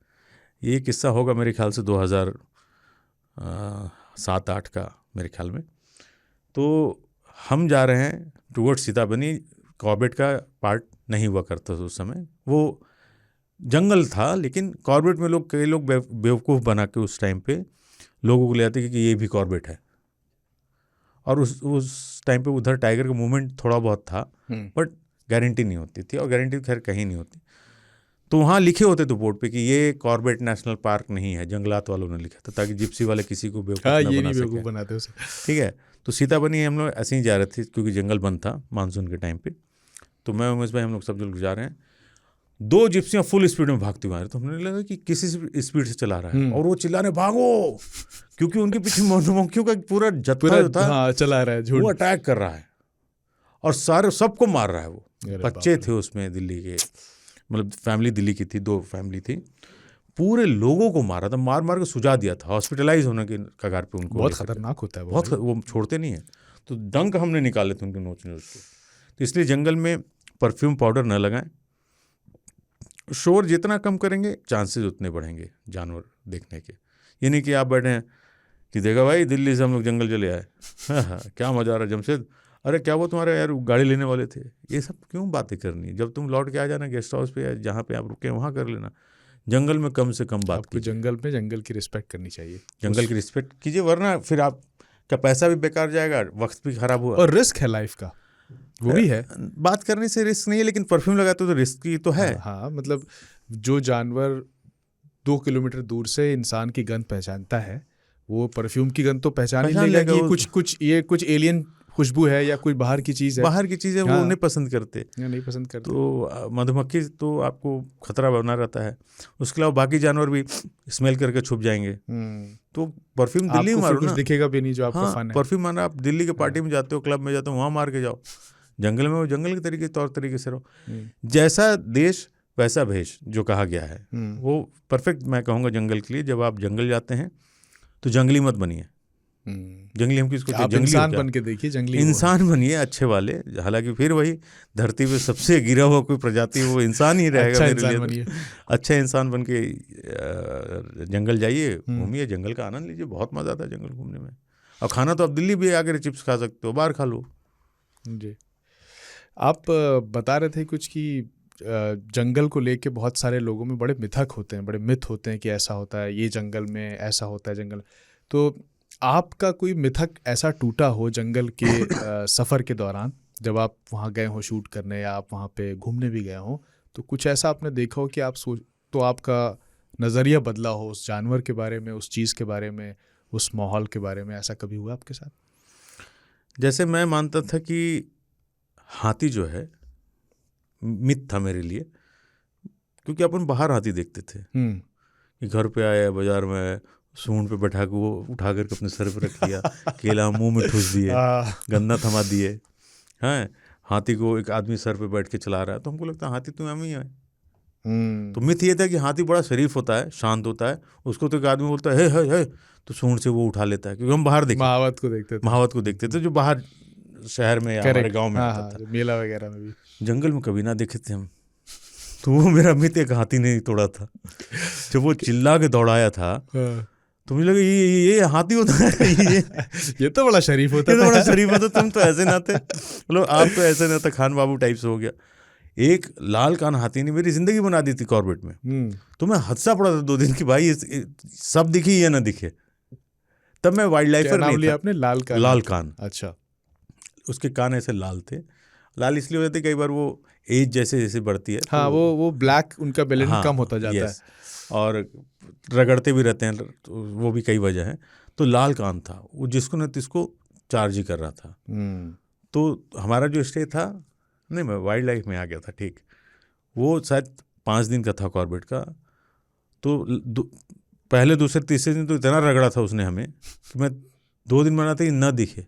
ये किस्सा होगा मेरे ख्याल से 2007-8 का मेरे ख्याल में। तो हम जा रहे हैं टुवर्ड्स सीताबनी, कॉर्बेट का पार्ट नहीं हुआ करता था उस समय, वो जंगल था, लेकिन कॉर्बेट में कई लोग बेवकूफ़ बना के उस टाइम पे लोगों को ले आते कि ये भी कॉर्बेट है। और उस टाइम पे उधर टाइगर का मूवमेंट थोड़ा बहुत था, बट गारंटी नहीं होती थी, और गारंटी खैर कहीं नहीं होती। तो वहाँ लिखे होते थे बोर्ड पे कि ये कॉर्बेट नेशनल पार्क नहीं है, जंगलात वालों ने लिखा था, ताकि जिप्सी वाले किसी को बेवकूफ़ ना बना सके। ठीक है। तो सीताबनी हम लोग ऐसे ही जा रहे थे, क्योंकि जंगल बंद था मानसून के टाइम पे। तो मैं उमेश भाई, हम लोग सब लोग जा रहे हैं, 2 जिप्सियाँ फुल स्पीड में भागती हुई आ रही। तो हमने लगा कि किसी स्पीड से चला रहा है, और वो चिल्लाने भागो, क्योंकि उनके पीछे मधुमक्खियों का पूरा जत्था जो था, हाँ, चला रहा है, वो अटैक कर रहा है और सबको मार रहा है। वो बच्चे थे उसमें, दिल्ली के, मतलब फैमिली दिल्ली की थी, 2 फैमिली थी, पूरे लोगों को मारा था, मार मार के सुझा दिया था, हॉस्पिटलाइज होने के कगार पे उनको। बहुत खतरनाक होता है बहुत, वो छोड़ते नहीं है। तो डंक हमने निकाले थे उनके नोच के। तो इसलिए जंगल में परफ्यूम पाउडर न लगाएं, शोर जितना कम करेंगे चांसेस उतने बढ़ेंगे जानवर देखने के। ये नहीं कि आप बैठे हैं कि देखा भाई दिल्ली से हम लोग जंगल चले आए, हाँ क्या मजा आ रहा है जमशेद, अरे क्या वो तुम्हारे यार गाड़ी लेने वाले थे, ये सब क्यों बातें करनी, जब तुम लौट के आ जाना गेस्ट हाउस पे या जहाँ पे आप रुके वहाँ कर लेना। जंगल में कम से कम बात कीजिए, जंगल में जंगल की रिस्पेक्ट करनी चाहिए, जंगल की रिस्पेक्ट कीजिए, वरना फिर आपका पैसा भी बेकार जाएगा, वक्त भी खराब हुआ, और रिस्क है लाइफ का, वो भी है। बात करने से रिस्क नहीं है, लेकिन परफ्यूम लगाते तो रिस्क ही तो है। हाँ, मतलब जो जानवर 2 किलोमीटर दूर से इंसान की गंध पहचानता है, वो परफ्यूम की गंध तो पहचान ही लेगा कि कुछ एलियन खुशबू है या कोई बाहर की चीज़ है। बाहर की चीज़ है, वो नहीं पसंद करते, नहीं पसंद करते। तो मधुमक्खी तो आपको खतरा बना रहता है, उसके अलावा बाकी जानवर भी स्मेल करके छुप जाएंगे। तो परफ्यूम दिल्ली में मारो ना, कुछ दिखेगा भी नहीं जो आपका फन है। परफ्यूम मारना, आप दिल्ली के पार्टी में जाते हो, क्लब में जाते हो, वहाँ मार के जाओ। जंगल में वो जंगल के तौर तरीके से रहो। जैसा देश वैसा भेष जो कहा गया है, वो परफेक्ट मैं कहूँगा जंगल के लिए। जब आप जंगल जाते हैं तो जंगली मत बनिए, जंगली हम किसको कहते हैं, जंगली इंसान बन के देखिए, जंगली इंसान बनिए अच्छे वाले। हालांकि फिर वही धरती पे सबसे गिरा हुआ कोई प्रजाति वो इंसान ही रहेगा। अच्छा इंसान बनिए, अच्छा इंसान बन के जंगल जाइए, घूमिए, जंगल का आनंद लीजिए, बहुत मजा आता है जंगल घूमने में। और खाना तो आप दिल्ली भी आकर चिप्स खा सकते हो, बाहर खा लो। जी, आप बता रहे थे कुछ कि जंगल को लेके बहुत सारे लोगों में बड़े मिथक होते हैं, बड़े मिथ होते हैं कि ऐसा होता है, ये जंगल में ऐसा होता है जंगल। तो आपका कोई मिथक ऐसा टूटा हो जंगल के सफ़र के दौरान, जब आप वहाँ गए हो शूट करने या आप वहाँ पे घूमने भी गए हो, तो कुछ ऐसा आपने देखा हो कि तो आपका नज़रिया बदला हो उस जानवर के बारे में, उस चीज़ के बारे में, उस माहौल के बारे में? ऐसा कभी हुआ आपके साथ? जैसे मैं मानता था कि हाथी जो है मिथ था मेरे लिए, क्योंकि अपन बाहर हाथी देखते थे कि घर पे आया, बाजार में आया, सूंड पे बैठा के वो उठा करके अपने सर पे रख लिया, केला मुंह में ठूस दिए, गन्ना थमा दिए, हैं, हाथी को एक आदमी सर पे बैठ के चला रहा है, तो हमको लगता है हाथी तो हम ही है। तो मिथ ये था कि हाथी बड़ा शरीफ होता है, शांत होता है, उसको तो एक आदमी बोलता है हे, तो सूंड से वो उठा लेता है, क्योंकि हम बाहर महावत को देखते थे जो बाहर शहर में या हमारे गांव में आता था, मेला वगैरह में भी। जंगल में कभी ना देखे थे हम। तो वो मेरा मिथ एक हाथी ने तोड़ा था। जब वो चिल्ला के दौड़ाया था तो मुझे लगा ये हाथी होता है, ये तो बड़ा शरीफ होता है, बड़ा शरीफ होता, तुम तो ऐसे ना थे, मतलब आप तो ऐसे ना थे, खान बाबू टाइप से हो गया। एक लाल कान हाथी ने मेरी जिंदगी बना दी थी कॉर्बेट में। तो मैं हदसा पड़ा था 2 दिन की, भाई सब दिखी या ना दिखे। तब मैं वाइल्ड लाइफर नहीं था। आपने लाल कान। अच्छा। उसके कान ऐसे लाल थे। लाल इसलिए हो जाते कई बार वो एज जैसे जैसे बढ़ती है, हाँ, तो वो ब्लैक उनका मेलेनिन कम होता जाता है, और रगड़ते भी रहते हैं, तो वो भी कई वजह है। तो लाल कान था वो, जिसको न तिसको चार्ज ही कर रहा था। तो हमारा जो स्टे था, नहीं मैं वाइल्ड लाइफ में आ गया था, ठीक, वो शायद 5 दिन का था कॉर्बेट का। तो पहले दूसरे तीसरे दिन तो इतना रगड़ा था उसने हमें कि मैं 2 दिन बनाते ही न दिखे,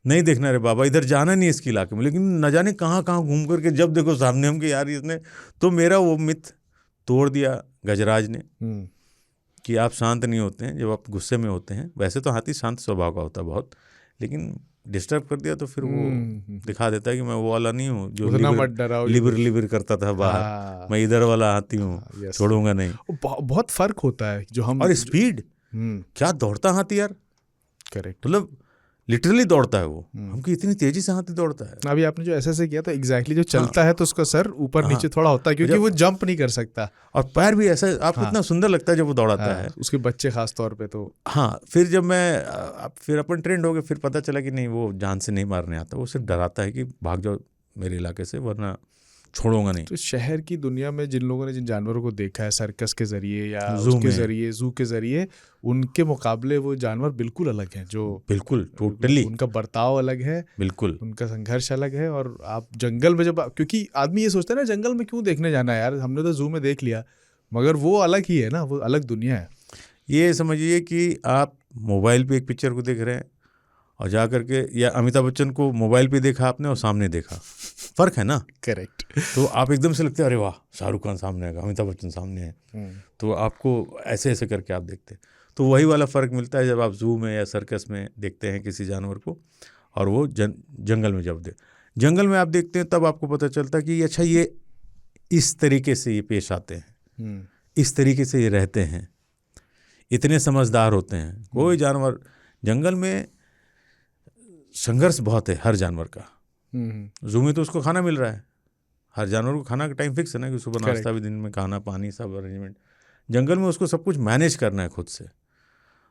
नहीं देखना रे बाबा, इधर जाना नहीं इसके इलाके में। लेकिन न जाने कहाँ कहाँ घूम करके जब देखो सामने हम कि यार इसने तो मेरा वो मिथ तोड़ दिया गजराज ने कि आप शांत नहीं होते हैं जब आप गुस्से में होते हैं। वैसे तो हाथी शांत स्वभाव का होता है बहुत, लेकिन डिस्टर्ब कर दिया तो फिर वो दिखा देता है कि मैं वो वाला नहीं हूँ जो लिबर करता था बाहर, मैं इधर वाला हाथी हूँ, छोड़ूंगा नहीं। बहुत फर्क होता है जो हम, और स्पीड क्या दौड़ता हाथी यार, करेक्ट, मतलब लिटरली दौड़ता है वो, हमको इतनी तेजी से हाथी दौड़ता है। अभी आपने जो ऐसे किया था एग्जैक्टली जो चलता है तो उसका सर ऊपर नीचे थोड़ा होता है क्योंकि वो जंप नहीं कर सकता, और पैर भी ऐसा आपको इतना सुंदर लगता है जब वो दौड़ाता है, उसके बच्चे खास तौर पे। तो हाँ, फिर जब मैं फिर अपन ट्रेंड हो गए, फिर पता चला कि नहीं वो जान से नहीं मारने आता, वो सिर्फ डराता है कि भाग जाओ मेरे इलाके से वरना छोड़ूंगा नहीं। तो शहर की दुनिया में जिन लोगों ने जिन जानवरों को देखा है सर्कस के जरिए या उसके जरिए, जू के जरिए, उनके मुकाबले वो जानवर बिल्कुल अलग हैं, जो बिल्कुल टोटली उनका बर्ताव अलग है, बिल्कुल उनका संघर्ष अलग है। और आप जंगल में जब, क्योंकि आदमी ये सोचता है ना जंगल में क्यों देखने जाना है यार, हमने तो जू में देख लिया, मगर वो अलग ही है ना, वो अलग दुनिया है। ये समझिए कि आप मोबाइल पे एक पिक्चर को देख रहे हैं और जा करके, या अमिताभ बच्चन को मोबाइल पे देखा आपने और सामने देखा, फर्क है ना। करेक्ट। तो आप एकदम से लगते हैं अरे वाह शाहरुख खान सामने है, अमिताभ बच्चन सामने है, तो आपको ऐसे ऐसे करके आप देखते हैं। तो वही वाला फ़र्क मिलता है जब आप जू में या सर्कस में देखते हैं किसी जानवर को, और वो जंगल में जंगल में आप देखते हैं, तब आपको पता चलता है कि अच्छा ये इस तरीके से ये पेश आते हैं, इस तरीके से ये रहते हैं, इतने समझदार होते हैं। कोई जानवर जंगल में संघर्ष बहुत है हर जानवर का। जू में तो उसको खाना मिल रहा है, हर जानवर को खाना का टाइम फिक्स है ना, कि सुबह नाश्ता भी, दिन में खाना पानी सब अरेंजमेंट। जंगल में उसको सब कुछ मैनेज करना है खुद से।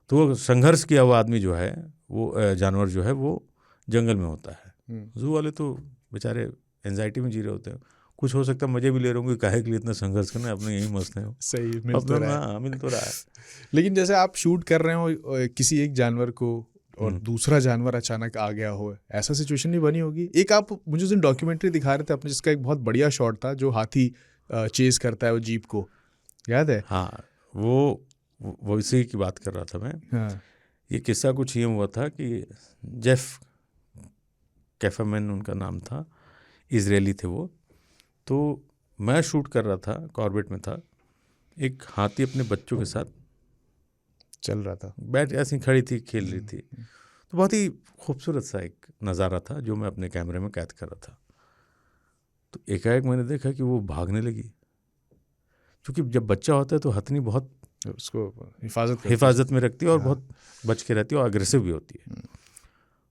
तो वो संघर्ष किया हुआ आदमी जो है, वो जानवर जो है वो जंगल में होता है। जू वाले तो बेचारे एंजाइटी में जी रहे होते हैं, कुछ हो सकता है मजे भी ले रहे होंगे, काहे के लिए इतना संघर्ष करना है, अपने यही मस्त है। सही मिल तो रहा है। लेकिन जैसे आप शूट कर रहे हो किसी एक जानवर को और दूसरा जानवर अचानक आ गया हो, ऐसा सिचुएशन नहीं बनी होगी? एक आप मुझे उस दिन डॉक्यूमेंट्री दिखा रहे थे अपने, जिसका एक बहुत बढ़िया शॉट था, जो हाथी चेज करता है वो जीप को, याद है? हाँ, वो इसी की बात कर रहा था मैं। हाँ। ये किस्सा कुछ ये हुआ था कि जेफ कैफरमैन उनका नाम था, इजरायली थे वो। तो मैं शूट कर रहा था, कॉर्बेट में था, एक हाथी अपने बच्चों के साथ चल रहा था, बैठ ऐसी खड़ी थी, खेल रही थी। तो बहुत ही खूबसूरत सा एक नज़ारा था जो मैं अपने कैमरे में कैद कर रहा था। तो एकाएक मैंने देखा कि वो भागने लगी, क्योंकि जब बच्चा होता है तो हथनी बहुत उसको हिफाजत में रखती है और बहुत बच के रहती है और अग्रेसिव भी होती है।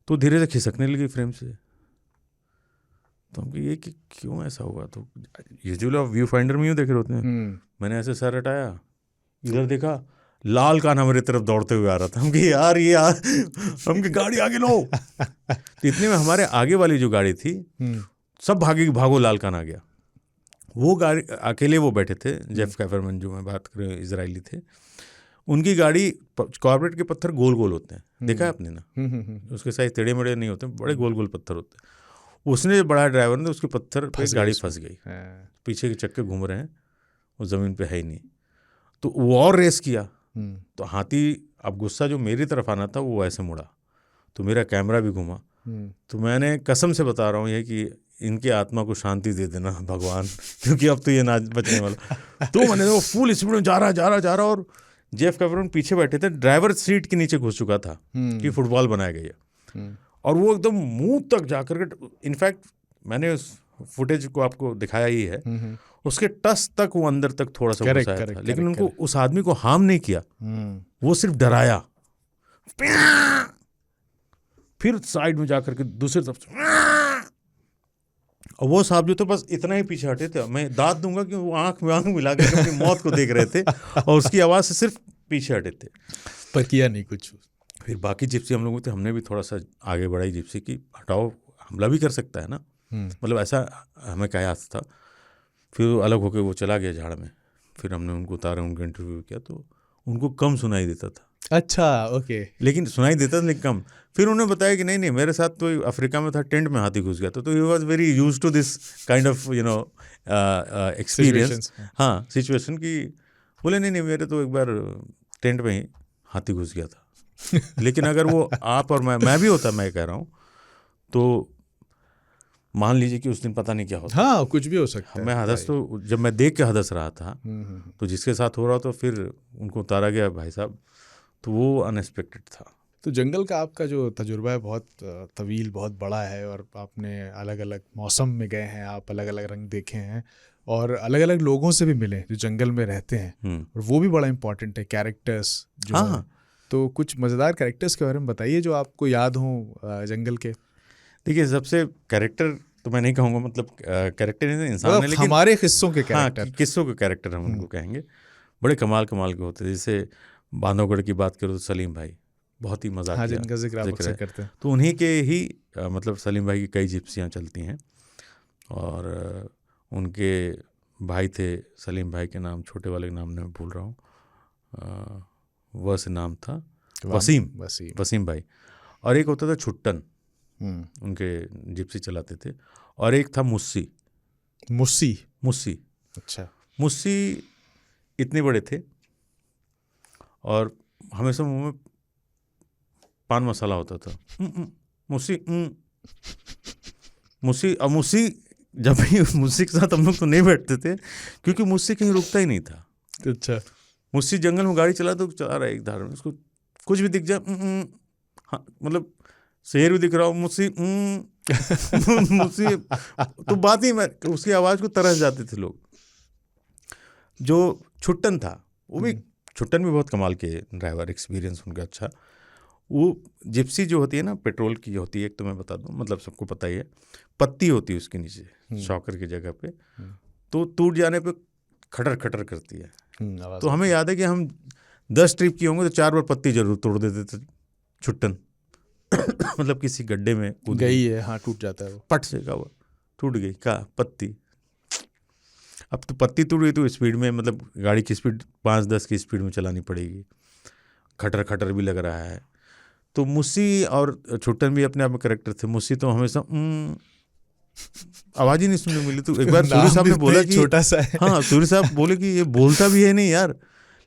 तो धीरे से खिसकने लगी फ्रेम से। तो हम ये कि क्यों ऐसा हुआ? तो यूजुअली आप व्यू फाइंडर में यूँ देख रहे होते हैं। मैंने ऐसे सर हटाया, इधर देखा, लाल कान हमारे तरफ दौड़ते हुए आ रहा था। हम कि यार ये हम कि गाड़ी आगे लो। तो इतने में हमारे आगे वाली जो गाड़ी थी सब भागो, लाल कान आ गया। वो गाड़ी अकेले वो बैठे थे, जेफ कैफरमैन जो मैं बात कर रहा हूँ, इजरायली थे। उनकी गाड़ी, कॉर्बेट के पत्थर गोल गोल होते हैं, देखा है आपने ना? उसके साइज टेढ़े मेढ़े नहीं होते, बड़े गोल गोल पत्थर होते हैं। उसने बड़ा ड्राइवर ने उसके पत्थर पे गाड़ी फंस गई, पीछे के चक्के घूम रहे हैं, वो ज़मीन पे है ही नहीं। तो वो और रेस किया, तो हाथी अब गुस्सा जो मेरी तरफ आना था वो ऐसे मुड़ा, तो मेरा कैमरा भी घुमा। तो मैंने कसम से बता रहा हूँ ये कि इनके आत्मा को शांति दे देना भगवान, क्योंकि अब तो ये ना बचने वाला। तो मैंने वो फुल स्पीड में जा रहा और जेफ कैमरन पीछे बैठे थे, ड्राइवर सीट के नीचे घुस चुका था कि फुटबॉल बनाया गया, और वो एकदम मुंह तक जाकर के, इनफैक्ट मैंने उस फुटेज को आपको दिखाया ही है, उसके टस तक वो अंदर तक थोड़ा सा घुसाया था, लेकिन उनको उस आदमी को हार्म नहीं किया, वो सिर्फ डराया। फिर साइड में जाकर के दूसरी तरफ से, और वो साहब जो थे बस इतना ही पीछे हटे थे, मैं दाद दूंगा कि वो आंख में आंख मिला कर अपनी मौत को देख रहे थे और उसकी आवाज़ से सिर्फ पीछे हटे थे, पर किया नहीं कुछ। फिर बाकी जिप्सी हम लोग थे, हमने भी थोड़ा सा आगे बढ़ाई जिप्सी की, हटाओ हमला भी कर सकता है ना, मतलब ऐसा हमें कयास था। फिर वो अलग होकर वो चला गया झाड़ में, फिर हमने उनको उतारा, उनका इंटरव्यू किया, तो उनको कम सुनाई देता था। अच्छा, ओके। लेकिन सुनाई देता था लेकिन कम। फिर उन्होंने बताया कि नहीं मेरे साथ तो अफ्रीका में था, टेंट में हाथी घुस गया था, तो he was very use to this kind of experience, हाँ सिचुएशन, की बोले नहीं मेरे तो एक बार टेंट में ही हाथी घुस गया था। लेकिन अगर वो आप और मैं भी होता, मैं कह रहा हूँ, तो मान लीजिए कि उस दिन पता नहीं क्या होता। हाँ, कुछ भी हो सकता है। मैं हदस, तो जब मैं देख के हदस रहा था, तो जिसके साथ हो रहा तो फिर उनको उतारा गया भाई साहब, तो वो अनएक्सपेक्टेड था। तो जंगल का आपका जो तजुर्बा है बहुत तवील, बहुत बड़ा है, और आपने अलग अलग मौसम में गए हैं, आप अलग अलग रंग देखे हैं, और अलग अलग लोगों से भी मिले जो जंगल में रहते हैं, और वो भी बड़ा इंपॉर्टेंट है, कैरेक्टर्स जो है। तो कुछ मज़ेदार कैरेक्टर्स के बारे में बताइए जो आपको याद हों जंगल के। देखिए, सबसे कैरेक्टर तो मैं नहीं कहूँगा, मतलब कैरेक्टर इंसान है, लेकिन हमारे किस्सों के कैरेक्टर, हाँ, किस्सों के कैरेक्टर हम उनको कहेंगे, बड़े कमाल के होते हैं। जैसे बांधवगढ़ की बात करो तो सलीम भाई बहुत ही मजाकिया, हाँ, जिनका जिक्र आप अक्सर करते हैं, तो उन्हीं के ही मतलब सलीम भाई की कई जिप्सियाँ चलती हैं, और उनके भाई थे सलीम भाई के नाम, छोटे वाले के नाम मैं भूल रहा हूँ, वह से नाम था वसीम भाई, और एक होता था छुट्टन, उनके जिप्सी चलाते थे, और एक था मुस्सी। अच्छा, मुस्सी इतने बड़े थे और हमेशा मुंह में पान मसाला होता था। मुस्सी जब भी मुस्सी के साथ हम लोग तो नहीं बैठते थे, क्योंकि मुस्सी कहीं रुकता ही नहीं था। अच्छा, मुस्सी जंगल में गाड़ी चला तो चला रहा है एक धार में, उसको कुछ भी दिख जाए, हाँ, मतलब शेर भी दिख रहा हो, मुस्सी तो बात ही मैं उसकी आवाज़ को तरस जाते थे लोग। जो छुट्टन था, वो भी छुट्टन भी बहुत कमाल के ड्राइवर, एक्सपीरियंस उनका अच्छा। वो जिप्सी जो होती है ना, पेट्रोल की होती है, एक तो मैं बता दूं, मतलब सबको पता ही है, पत्ती होती है उसके नीचे शॉकर की जगह पे, तो टूट जाने पे खटर खटर करती है। तो हमें याद है कि हम 10 ट्रिप किए होंगे तो 4 बार पत्ती जरूर तोड़ देते थे छुट्टन। मतलब किसी गड्ढे में कूद गई है, हाँ, टूट जाता है वो, पट से का वो टूट गई का पत्ती। अब तो पत्ती टूट गई तो स्पीड में, मतलब गाड़ी की स्पीड 5-10 की स्पीड में चलानी पड़ेगी, खटर खटर भी लग रहा है। तो मुस्सी और छुट्टन भी अपने आप में करेक्टर थे। मुस्सी तो हमेशा आवाज़ ही नहीं सुनने मिली। तो एक बार सूर्य साहब ने बोला कि छोटा सा है, हाँ, सूर्य साहब बोले कि ये बोलता भी है नहीं यार,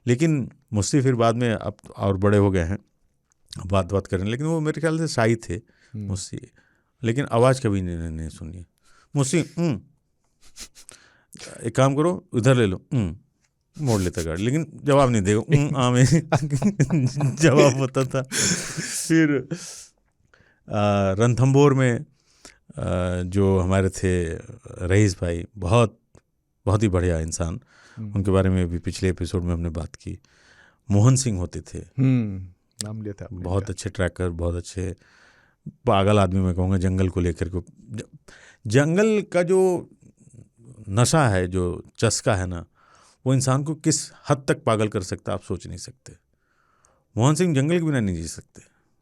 लेकिन मुस्सी फिर बाद में अब और बड़े हो गए हैं, बात करें, लेकिन वो मेरे ख्याल से शाही थे मुस्सी, लेकिन आवाज़ कभी नहीं सुनी। मुस्सी एक काम करो, इधर ले लो, मोड़ लेता गाड़ी, लेकिन जवाब नहीं देगा, में जवाब होता था। फिर रणथंभौर में जो हमारे थे रईस भाई, बहुत ही बढ़िया इंसान, उनके बारे में भी पिछले एपिसोड में हमने बात की। मोहन सिंह होते थे, नाम लिया था, बहुत अच्छे ट्रैकर, बहुत अच्छे पागल आदमी मैं कहूँगा जंगल को लेकर के। जंगल का जो नशा है, जो चस्का है ना, वो इंसान को किस हद तक पागल कर सकता है आप सोच नहीं सकते। मोहन सिंह जंगल के बिना नहीं जी सकते,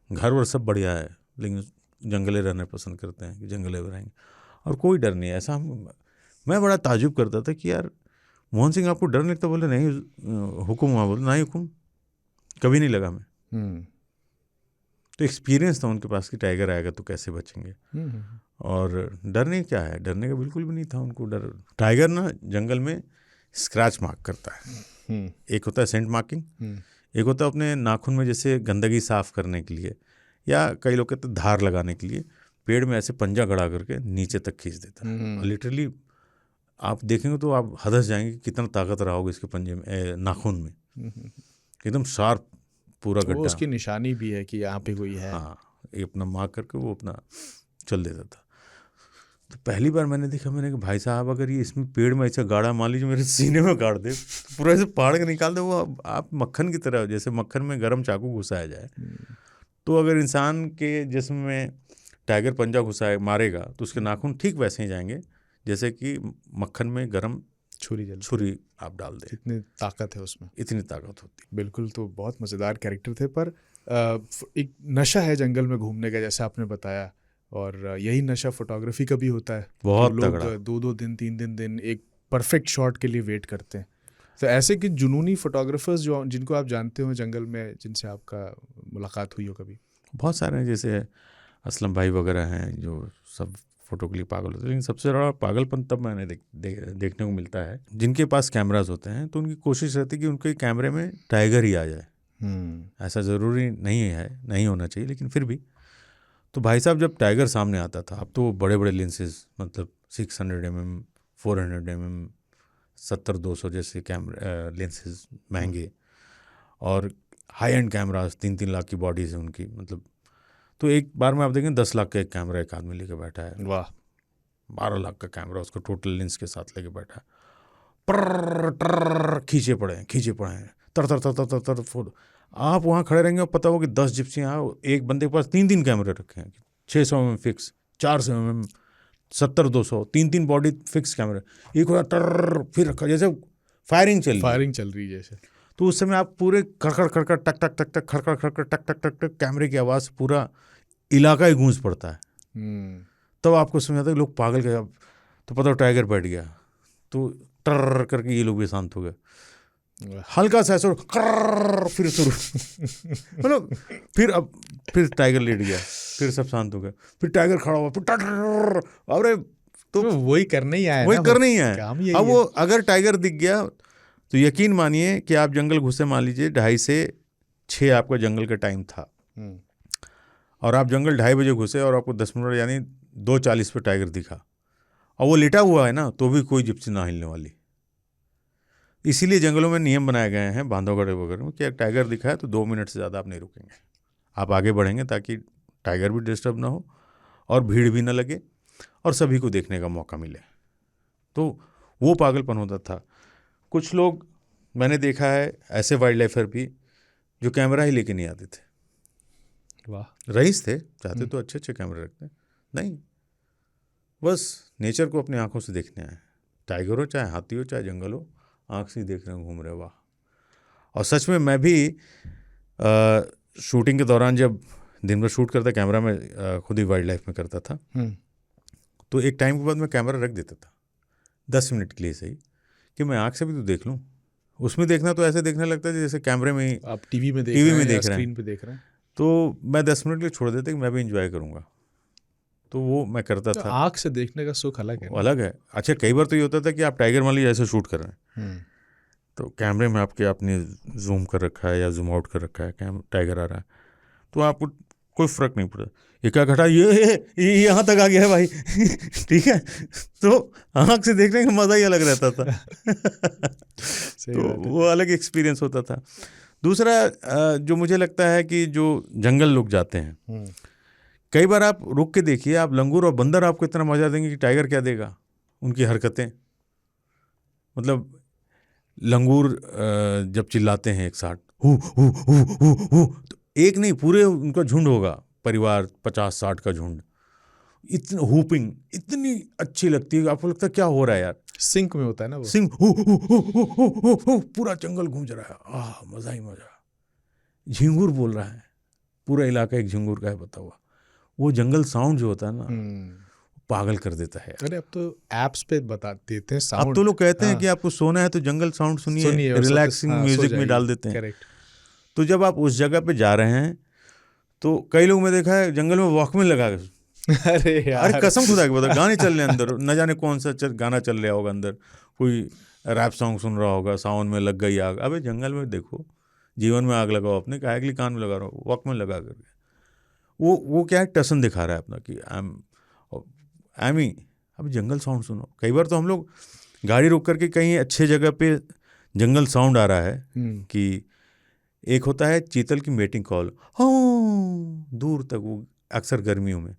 घर वर सब बढ़िया है, लेकिन जंगले रहना पसंद करते हैं कि जंगले में रहेंगे, और कोई डर नहीं है। ऐसा मैं बड़ा ताजुब करता था कि यार मोहन सिंह आपको डर लगता? बोले नहीं, हुक्म हुआ। बोले नहीं हुक्म, कभी नहीं लगा मैं। तो एक्सपीरियंस था उनके पास कि टाइगर आएगा तो कैसे बचेंगे, और डरने क्या है, डरने का बिल्कुल भी नहीं था उनको डर। टाइगर ना जंगल में स्क्रैच मार्क करता है, एक होता है सेंट मार्किंग, एक होता है अपने नाखून में जैसे गंदगी साफ करने के लिए, या कई लोग कहते हैं धार लगाने के लिए पेड़ में ऐसे पंजा गड़ा करके नीचे तक खींच देता है। और लिटरली आप देखेंगे तो आप हदस जाएंगे कि कितना ताकत रहा होगा इसके पंजे में, नाखून में, एकदम शार्प पूरा गड्ढा। उसकी निशानी भी है कि यहाँ पे कोई है। हाँ, ये अपना मार्क करके वो अपना चल देता था। तो पहली बार मैंने देखा, मैंने कहा भाई साहब अगर ये इसमें पेड़ में ऐसा गाड़ा, मान लीजिए मेरे सीने में गाड़ दे तो पूरा ऐसे फाड़ के निकाल दे, वो आप मक्खन की तरह, जैसे मक्खन में गर्म चाकू घुसाया जाए, तो अगर इंसान के जिस्म में टाइगर पंजा घुसाए मारेगा तो उसके नाखून ठीक वैसे ही जाएंगे जैसे कि मक्खन में गर्म छुरी आप डाल दें। इतनी ताकत है उसमें, इतनी ताकत होती। बिल्कुल। तो बहुत मज़ेदार कैरेक्टर थे। पर एक नशा है जंगल में घूमने का, जैसे आपने बताया, और यही नशा फोटोग्राफी का भी होता है। बहुत लोग 2-2 दिन 3-3 दिन एक परफेक्ट शॉट के लिए वेट करते हैं। तो ऐसे कि जुनूनी फोटोग्राफर्स जो जिनको आप जानते हो जंगल में, जिनसे आपका मुलाकात हुई हो कभी? बहुत सारे हैं, जैसे असलम भाई वगैरह हैं जो सब फ़ोटो के लिए पागल होते हैं। लेकिन सबसे बड़ा पागलपन तब मैंने देखने को मिलता है जिनके पास कैमराज होते हैं, तो उनकी कोशिश रहती है कि उनके कैमरे में टाइगर ही आ जाए। ऐसा ज़रूरी नहीं है, नहीं होना चाहिए, लेकिन फिर भी। तो भाई साहब जब टाइगर सामने आता था, अब तो बड़े बड़े लेंसेज, मतलब 600 mm, 400 mm, 70-200 जैसे कैमरे लेंसेज महंगे, और हाई एंड कैमराज 3-3 लाख की बॉडीज़ है उनकी, मतलब। तो एक बार में आप देखें 10 लाख का एक कैमरा एक आदमी लेके बैठा है। वाह। 12 लाख का कैमरा उसको टोटल लेंस के साथ लेके बैठा है। पर खींचे पड़े हैं, तर फोटो। आप वहाँ खड़े रहेंगे और पता हो कि 10 जिप्सियाँ, एक बंदे के पास 3-3 कैमरे रखे हैं, 600 mm fix, 400 mm, 70-200, 3-3 body fix कैमरे, एक होता टर, फिर रखा जैसे फायरिंग चल रही जैसे। तो उस समय आप पूरे खड़खड़ खड़खड़ टक टक टक टक खड़खड़ खड़खड़ टक टक टक टक कैमरे की आवाज़ पूरा इलाका ही गूंज पड़ता है। तब आपको समझ आता है लोग पागल गए। अब तो पता टाइगर बैठ गया, तो टर करके ये लोग भी शांत हो गए। हल्का सा ऐसा फिर शुरू मतलब फिर टाइगर लेट गया, फिर सब शांत हो गए, फिर टाइगर खड़ा हुआ, फिर अरे तो वही करने ही आया। अब वो अगर टाइगर दिख गया तो यकीन मानिए कि आप जंगल घुसे, मान लीजिए 2:30 से 6 आपका जंगल का टाइम था, और आप जंगल 2:30 बजे घुसे और आपको 10 मिनट यानी 2:40 पे टाइगर दिखा, और वो लेटा हुआ है ना, तो भी कोई जिप्सी ना हिलने वाली। इसीलिए जंगलों में नियम बनाए गए हैं बांधवगढ़ वगैरह में कि टाइगर दिखा है तो 2 मिनट से ज़्यादा आप नहीं रुकेंगे, आप आगे बढ़ेंगे ताकि टाइगर भी डिस्टर्ब ना हो और भीड़ भी ना लगे और सभी को देखने का मौका मिले। तो वो पागलपन होता था। कुछ लोग मैंने देखा है ऐसे वाइल्ड लाइफर भी जो कैमरा ही लेके नहीं आते थे। वाह। रईस थे, चाहते तो अच्छे अच्छे कैमरे रखते, नहीं, बस नेचर को अपनी आंखों से देखने आए। टाइगर हो चाहे हाथी हो चाहे जंगल हो, आँख से देख रहे हैं, घूम रहे, वाह। और सच में मैं भी शूटिंग के दौरान जब दिन भर शूट करता, कैमरा में खुद ही वाइल्ड लाइफ में करता था, तो एक टाइम के बाद मैं कैमरा रख देता था 10 मिनट के लिए सही, कि मैं आँख से भी तो देख लूँ। उसमें देखना तो ऐसे देखने लगता है जैसे कैमरे में ही आप टीवी में देख रहे हैं। तो मैं 10 मिनट के लिए छोड़ देता कि मैं भी इंजॉय करूँगा, तो वो मैं करता था। आँख से देखने का सुख अलग है, अलग है। अच्छा, कई बार तो ये होता था कि आप टाइगर मान लीजिए ऐसे शूट कर रहे हैं, तो कैमरे में आपने जूम कर रखा है या जूम आउट कर रखा है, टाइगर आ रहा है, तो आपको कोई फ़र्क नहीं पड़ता, एक घटा ये यहाँ तक आ गया है भाई ठीक है, तो आँख से देखने का मज़ा ही अलग रहता था तो वो अलग एक्सपीरियंस होता था। दूसरा जो मुझे लगता है कि जो जंगल लोग जाते हैं, कई बार आप रुक के देखिए, आप लंगूर और बंदर आपको इतना मजा देंगे कि टाइगर क्या देगा। उनकी हरकतें, मतलब लंगूर जब चिल्लाते हैं एक साथ हु, तो एक नहीं पूरे उनका झुंड होगा, परिवार 50-60 का झुंड, इतनी हुपिंग इतनी अच्छी लगती है, आपको लगता है क्या हो रहा है यार, सिंक में होता है ना वो, सिंक पूरा जंगल गूंज रहा है, मजा ही मजा। झिंगुर बोल रहा है, पूरा इलाका एक झिंगुर का है बता हुआ। वो जंगल साउंड जो होता है ना, पागल कर देता है। अरे अब तो एप्स पे बता देते हैं साउंड। अब तो लोग कहते हैं कि आपको सोना है तो जंगल साउंड सुनिए, रिलैक्सिंग म्यूजिक में डाल देते हैं। तो जब आप उस जगह पे जा रहे हैं तो कई लोग मैं देखा है जंगल में वॉकमैन लगा के, अरे कसम खुदा के बता, गाने चल रहे हैं अंदर, न जाने कौन सा गाना चल रहा होगा अंदर, कोई रैप सॉन्ग सुन रहा होगा, सावन में लग गई आग। अबे जंगल में देखो, जीवन में आग लगाओ अपने, काहे के लिए कान में लगा रहा हो, वॉक में लगा करके। वो क्या है, टसन दिखा रहा है अपना कि आई एम ही। अब जंगल साउंड सुनो। कई बार तो हम लोग गाड़ी रोक करके कहीं अच्छे जगह पे जंगल साउंड आ रहा है कि एक होता है चीतल की मेटिंग कॉल, हाँ दूर तक, वो अक्सर गर्मियों में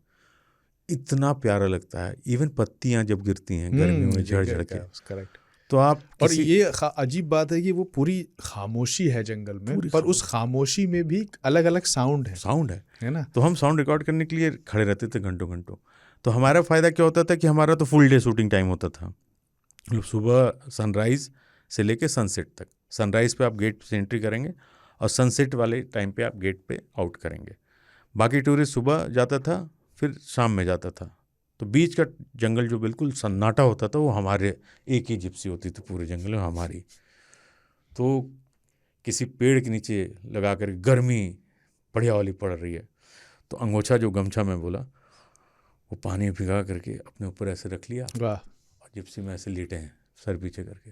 इतना प्यारा लगता है। इवन पत्तियां जब गिरती हैं गर्मियों में झड़ झड़ के, करेक्ट। तो आप और ये अजीब बात है कि वो पूरी खामोशी है जंगल में, पर उस खामोशी में भी अलग अलग साउंड है ना। तो हम साउंड रिकॉर्ड करने के लिए खड़े रहते थे घंटों घंटों। तो हमारा फ़ायदा क्या होता था कि हमारा तो फुल डे शूटिंग टाइम होता था, मतलब सुबह सनराइज़ से लेके सनसेट तक। सनराइज़ पे आप गेट से एंट्री करेंगे और सनसेट वाले टाइम पे आप गेट पे आउट करेंगे। बाकी टूरिस्ट सुबह जाता था, फिर शाम में जाता था। तो बीच का जंगल जो बिल्कुल सन्नाटा होता था, वो हमारे एक ही जिप्सी होती थी पूरे जंगल में हमारी। तो किसी पेड़ के नीचे लगा कर गर्मी बढ़िया वाली पड़ रही है, तो अंगोछा जो गमछा में बोला, वो पानी भिगा करके अपने ऊपर ऐसे रख लिया, और जिप्सी में ऐसे लेटे हैं सर पीछे करके।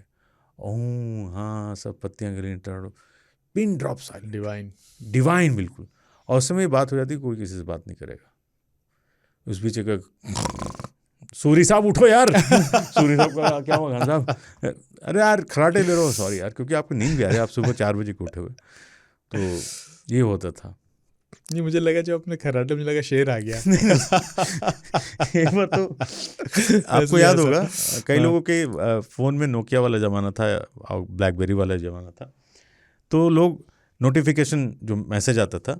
ओह हाँ, सब पत्तियाँ गिरी, पिन ड्रॉप साइलेंट, डिवाइन बिल्कुल। और उस समय बात हो जाती, कोई किसी से बात नहीं करेगा। उस बीच एक सूरी साहब उठो यार सूरी साहब का क्या हुआ खान साहब, अरे यार खराटे ले रहा हूँ, सॉरी यार, क्योंकि आपको नींद भी आ रही है, आप सुबह 4 बजे को उठे हुए। तो ये होता था। नहीं, मुझे लगा जब अपने खराटे, मुझे लगा शेर आ गया। एक बार तो आपको याद होगा, कई लोगों के फ़ोन में नोकिया वाला ज़माना था, ब्लैकबेरी वाला ज़माना था, तो लोग नोटिफिकेशन जो मैसेज आता था,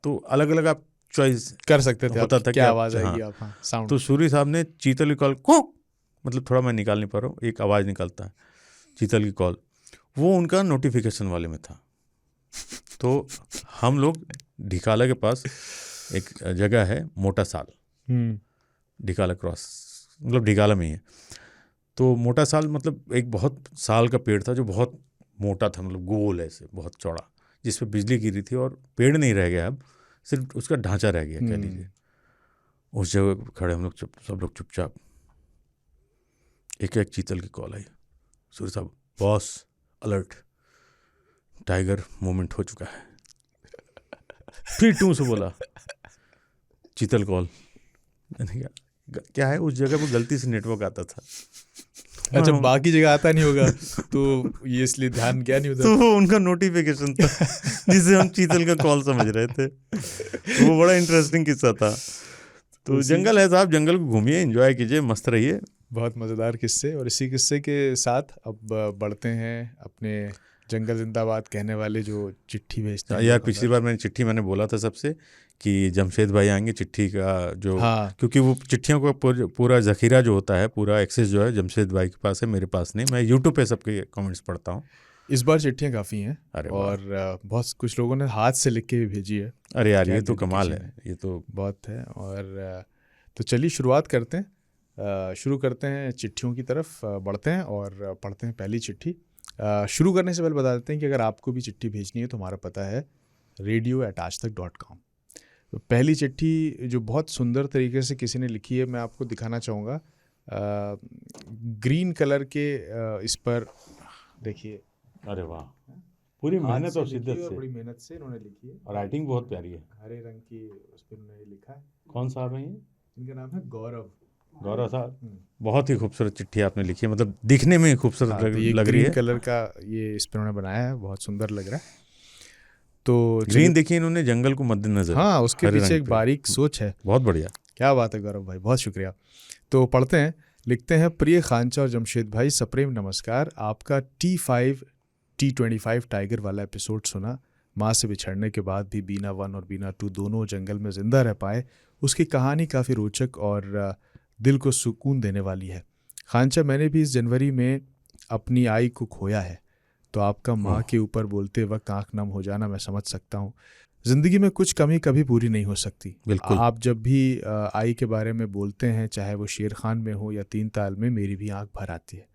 तो अलग अलग आप चॉइस कर सकते थे, होता था क्या आवाज़ आएगी आप, साउंड। तो सूरी साहब ने चीतल की कॉल को, मतलब थोड़ा मैं निकाल नहीं पा रहा हूँ, एक आवाज़ निकलता है चीतल की कॉल, वो उनका नोटिफिकेशन वाले में था। तो हम लोग ढिकाला के पास एक जगह है मोटा साल, ढिकाला क्रॉस, मतलब ढिकाला में ही है। तो मोटा साल मतलब एक बहुत साल का पेड़ था जो बहुत मोटा था, मतलब गोल ऐसे बहुत चौड़ा, जिस पे बिजली गिरी थी, और पेड़ नहीं रह गया, अब सिर्फ उसका ढांचा रह गया कह लीजिए। उस जगह पर खड़े हम लोग सब लोग चुपचाप। एक एक चीतल की कॉल आई, सूर्य साहब बॉस अलर्ट, टाइगर मूवमेंट हो चुका है। फिर टू से बोला चीतल कॉल। क्या है, उस जगह पर गलती से नेटवर्क आता था। अच्छा, बाकी जगह आता नहीं होगा तो ये इसलिए ध्यान गया नहीं उधर। तो वो उनका नोटिफिकेशन था जिसे हम चीतल का कॉल समझ रहे थे। तो वो बड़ा इंटरेस्टिंग किस्सा था। तो जंगल है साहब, जंगल को घूमिए, एंजॉय कीजिए, मस्त रहिए। बहुत मज़ेदार किस्से। और इसी किस्से के साथ अब बढ़ते हैं अपने जंगल जिंदाबाद कहने वाले जो चिट्ठी भेजते हैं। यार पिछली बार मैंने बोला था सबसे कि जमशेद भाई आएंगे, चिट्ठी का जो, हाँ, क्योंकि वो चिट्ठियों का पूरा ज़ख़ीरा जो होता है, पूरा एक्सेस जो है जमशेद भाई के पास है, मेरे पास नहीं। मैं यूट्यूब पे सबके कमेंट्स पढ़ता हूँ। इस बार चिट्ठियाँ काफ़ी हैं। अरे और बहुत कुछ लोगों ने हाथ से लिख के भी भेजी है। अरे यार ये तो कमाल है, ये तो बहुत है। और तो चलिए शुरुआत करते हैं, शुरू करते हैं चिट्ठियों की तरफ बढ़ते हैं और पढ़ते हैं पहली चिट्ठी। शुरू करने से पहले बता देते हैं कि अगर आपको भी चिट्ठी भेजनी है तो हमारा पता है radio@aajtak.com। तो पहली चिट्ठी जो बहुत सुंदर तरीके से किसी ने लिखी है, मैं आपको दिखाना चाहूँगा। ग्रीन कलर के इस पर देखिए। अरे वाह, पूरी मेहनत और शिद्दत से, बड़ी मेहनत से इन्होंने लिखी है, और राइटिंग बहुत प्यारी है। हरे रंग की उस पर उन्होंने लिखा है। कौन साहब हैं ये? इनका नाम है गौरव साहब। बहुत ही खूबसूरत चिट्ठी आपने लिखी है, मतलब दिखने में खूबसूरत लग रही है। ग्रीन कलर का ये इस पर उन्होंने बनाया है, बहुत सुंदर लग रहा है। तो ग्रीन देखिए इन्होंने जंगल को मद्देनजर, हाँ, उसके पीछे एक बारीक सोच है। बहुत बढ़िया, क्या बात है गौरव भाई, बहुत शुक्रिया। तो पढ़ते हैं। लिखते हैं, प्रिय खांचा और जमशेद भाई, सप्रेम नमस्कार। आपका T5 T25 टाइगर वाला एपिसोड सुना। माँ से बिछड़ने के बाद भी बीना 1 और बीना 2 दोनों जंगल में जिंदा रह पाए। उसकी कहानी काफ़ी रोचक और दिल को सुकून देने वाली है। खांचा, मैंने भी इस जनवरी में अपनी आई को खोया है, तो आपका माँ के ऊपर बोलते वक्त आंख नम हो जाना मैं समझ सकता हूँ। ज़िंदगी में कुछ कमी कभी पूरी नहीं हो सकती। बिल्कुल। आप जब भी आई के बारे में बोलते हैं, चाहे वो शेर खान में हो या 3 ताल में, मेरी भी आंख भर आती है।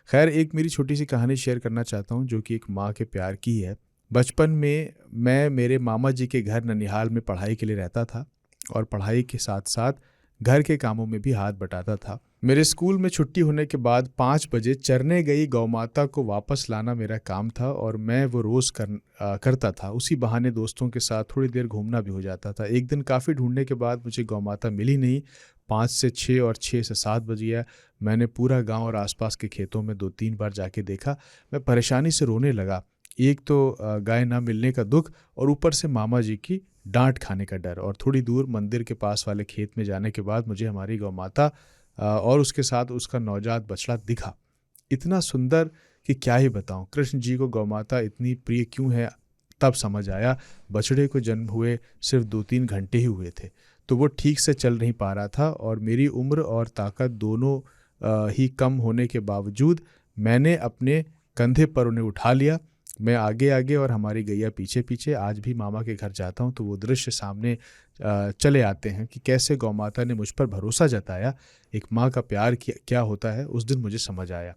खैर, एक मेरी छोटी सी कहानी शेयर करना चाहता हूँ जो कि एक माँ के प्यार की है। बचपन में मैं मेरे मामा जी के घर ननिहाल में पढ़ाई के लिए रहता था और पढ़ाई के साथ साथ घर के कामों में भी हाथ बटाता था। मेरे स्कूल में छुट्टी होने के बाद 5 बजे चरने गई गौमाता को वापस लाना मेरा काम था और मैं वो रोज़ करता था। उसी बहाने दोस्तों के साथ थोड़ी देर घूमना भी हो जाता था। एक दिन काफ़ी ढूंढने के बाद मुझे गौमाता मिली नहीं। 5 से 6 और 6 से 7 बज गया। मैंने पूरा गांव और आसपास के खेतों में 2-3 बार जाके देखा। मैं परेशानी से रोने लगा। एक तो गाय ना मिलने का दुख और ऊपर से मामा जी की डांट खाने का डर। और थोड़ी दूर मंदिर के पास वाले खेत में जाने के बाद मुझे हमारी गौमाता और उसके साथ उसका नवजात बछड़ा दिखा। इतना सुंदर कि क्या ही बताऊं। कृष्ण जी को गौमाता इतनी प्रिय क्यों है तब समझ आया। बछड़े को जन्म हुए सिर्फ 2-3 घंटे ही हुए थे, तो वो ठीक से चल नहीं पा रहा था और मेरी उम्र और ताकत दोनों ही कम होने के बावजूद मैंने अपने कंधे पर उन्हें उठा लिया। मैं आगे आगे और हमारी गैया पीछे पीछे। आज भी मामा के घर जाता हूँ तो वो दृश्य सामने चले आते हैं कि कैसे गौमाता ने मुझ पर भरोसा जताया। एक माँ का प्यार क्या होता है उस दिन मुझे समझ आया।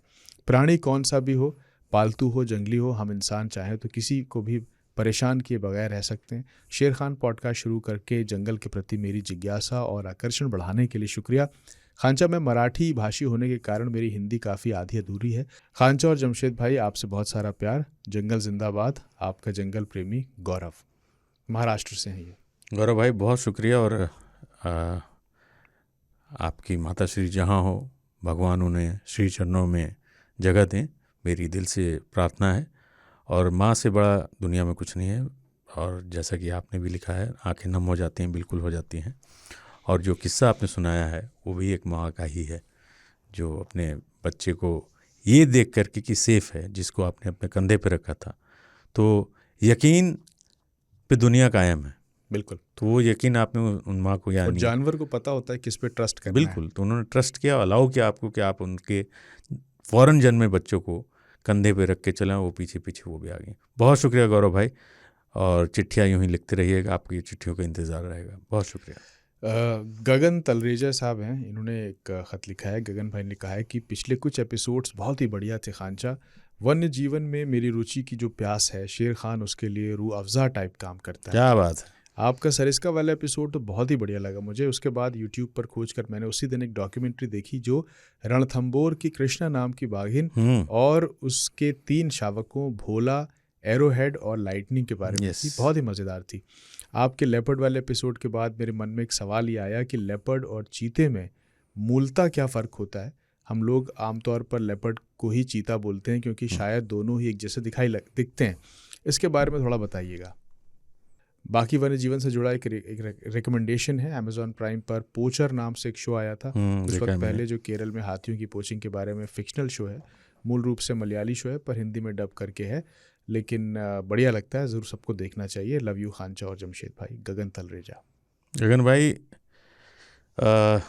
प्राणी कौन सा भी हो, पालतू हो, जंगली हो, हम इंसान चाहें तो किसी को भी परेशान किए बगैर रह सकते हैं। शेर खान पॉडकास्ट शुरू करके जंगल के प्रति मेरी जिज्ञासा और आकर्षण बढ़ाने के लिए शुक्रिया। खांचा में मराठी भाषी होने के कारण मेरी हिंदी काफ़ी आधी अधूरी है। खांचा और जमशेद भाई, आपसे बहुत सारा प्यार। जंगल जिंदाबाद। आपका जंगल प्रेमी गौरव, महाराष्ट्र से हैं ये। गौरव भाई बहुत शुक्रिया। और आपकी माता श्री जहाँ हो, भगवान उन्हें श्री चरणों में जगह दें, मेरी दिल से प्रार्थना है। और माँ से बड़ा दुनिया में कुछ नहीं है। और जैसा कि आपने भी लिखा है, आंखें नम हो जाती हैं, बिल्कुल हो जाती हैं। और जो किस्सा आपने सुनाया है वो भी एक माँ का ही है, जो अपने बच्चे को ये देख कर के कि सेफ़ है, जिसको आपने अपने कंधे पे रखा था, तो यकीन पे दुनिया कायम है। बिल्कुल। तो वो यकीन आपने उन माँ को और यानी जानवर को पता होता है किस पे ट्रस्ट करना है। बिल्कुल, तो उन्होंने ट्रस्ट किया, अलाउ किया आपको कि आप उनके फ़ौरन जन्मे बच्चों को कंधे पे रख के चलें, वो पीछे पीछे वो भी आ गई। बहुत शुक्रिया गौरव भाई, और चिट्ठियाँ यूँ ही लिखते रहिएगा, आपकी चिट्ठियों का इंतज़ार रहेगा। बहुत शुक्रिया। गगन तलरेजा साहब हैं, इन्होंने एक ख़त लिखा है। गगन भाई ने कहा है कि पिछले कुछ एपिसोड्स बहुत ही बढ़िया थे खांचा। वन्य जीवन में मेरी रुचि की जो प्यास है, शेर खान उसके लिए रूह अफ़ज़ा टाइप काम करता है। क्या बात है। आपका सरिस्का वाला एपिसोड तो बहुत ही बढ़िया लगा मुझे। उसके बाद यूट्यूब पर खोज कर मैंने उसी दिन एक डॉक्यूमेंट्री देखी जो रणथंबोर की कृष्णा नाम की बाघिन और उसके 3 शावकों भोला, एरोहेड और लाइटनिंग के बारे में थी। बहुत ही मज़ेदार थी। आपके लेपर्ड वाले एपिसोड के बाद मेरे मन में एक सवाल ये आया कि लेपर्ड और चीते में मूलतः क्या फ़र्क होता है। हम लोग आमतौर पर लेपर्ड को ही चीता बोलते हैं क्योंकि शायद दोनों ही एक जैसे दिखते हैं। इसके बारे में थोड़ा बताइएगा। बाकी वन्य जीवन से जुड़ा एक रिकमेंडेशन है। अमेज़ॉन प्राइम पर पोचर नाम से एक शो आया था कुछ वक्त पहले, जो केरल में हाथियों की पोचिंग के बारे में फिक्शनल शो है। मूल रूप से मलयाली शो है पर हिंदी में डब करके है, लेकिन बढ़िया लगता है, ज़रूर सबको देखना चाहिए। लव यू खांचा और जमशेद भाई। गगन तलरेजा। गगन भाई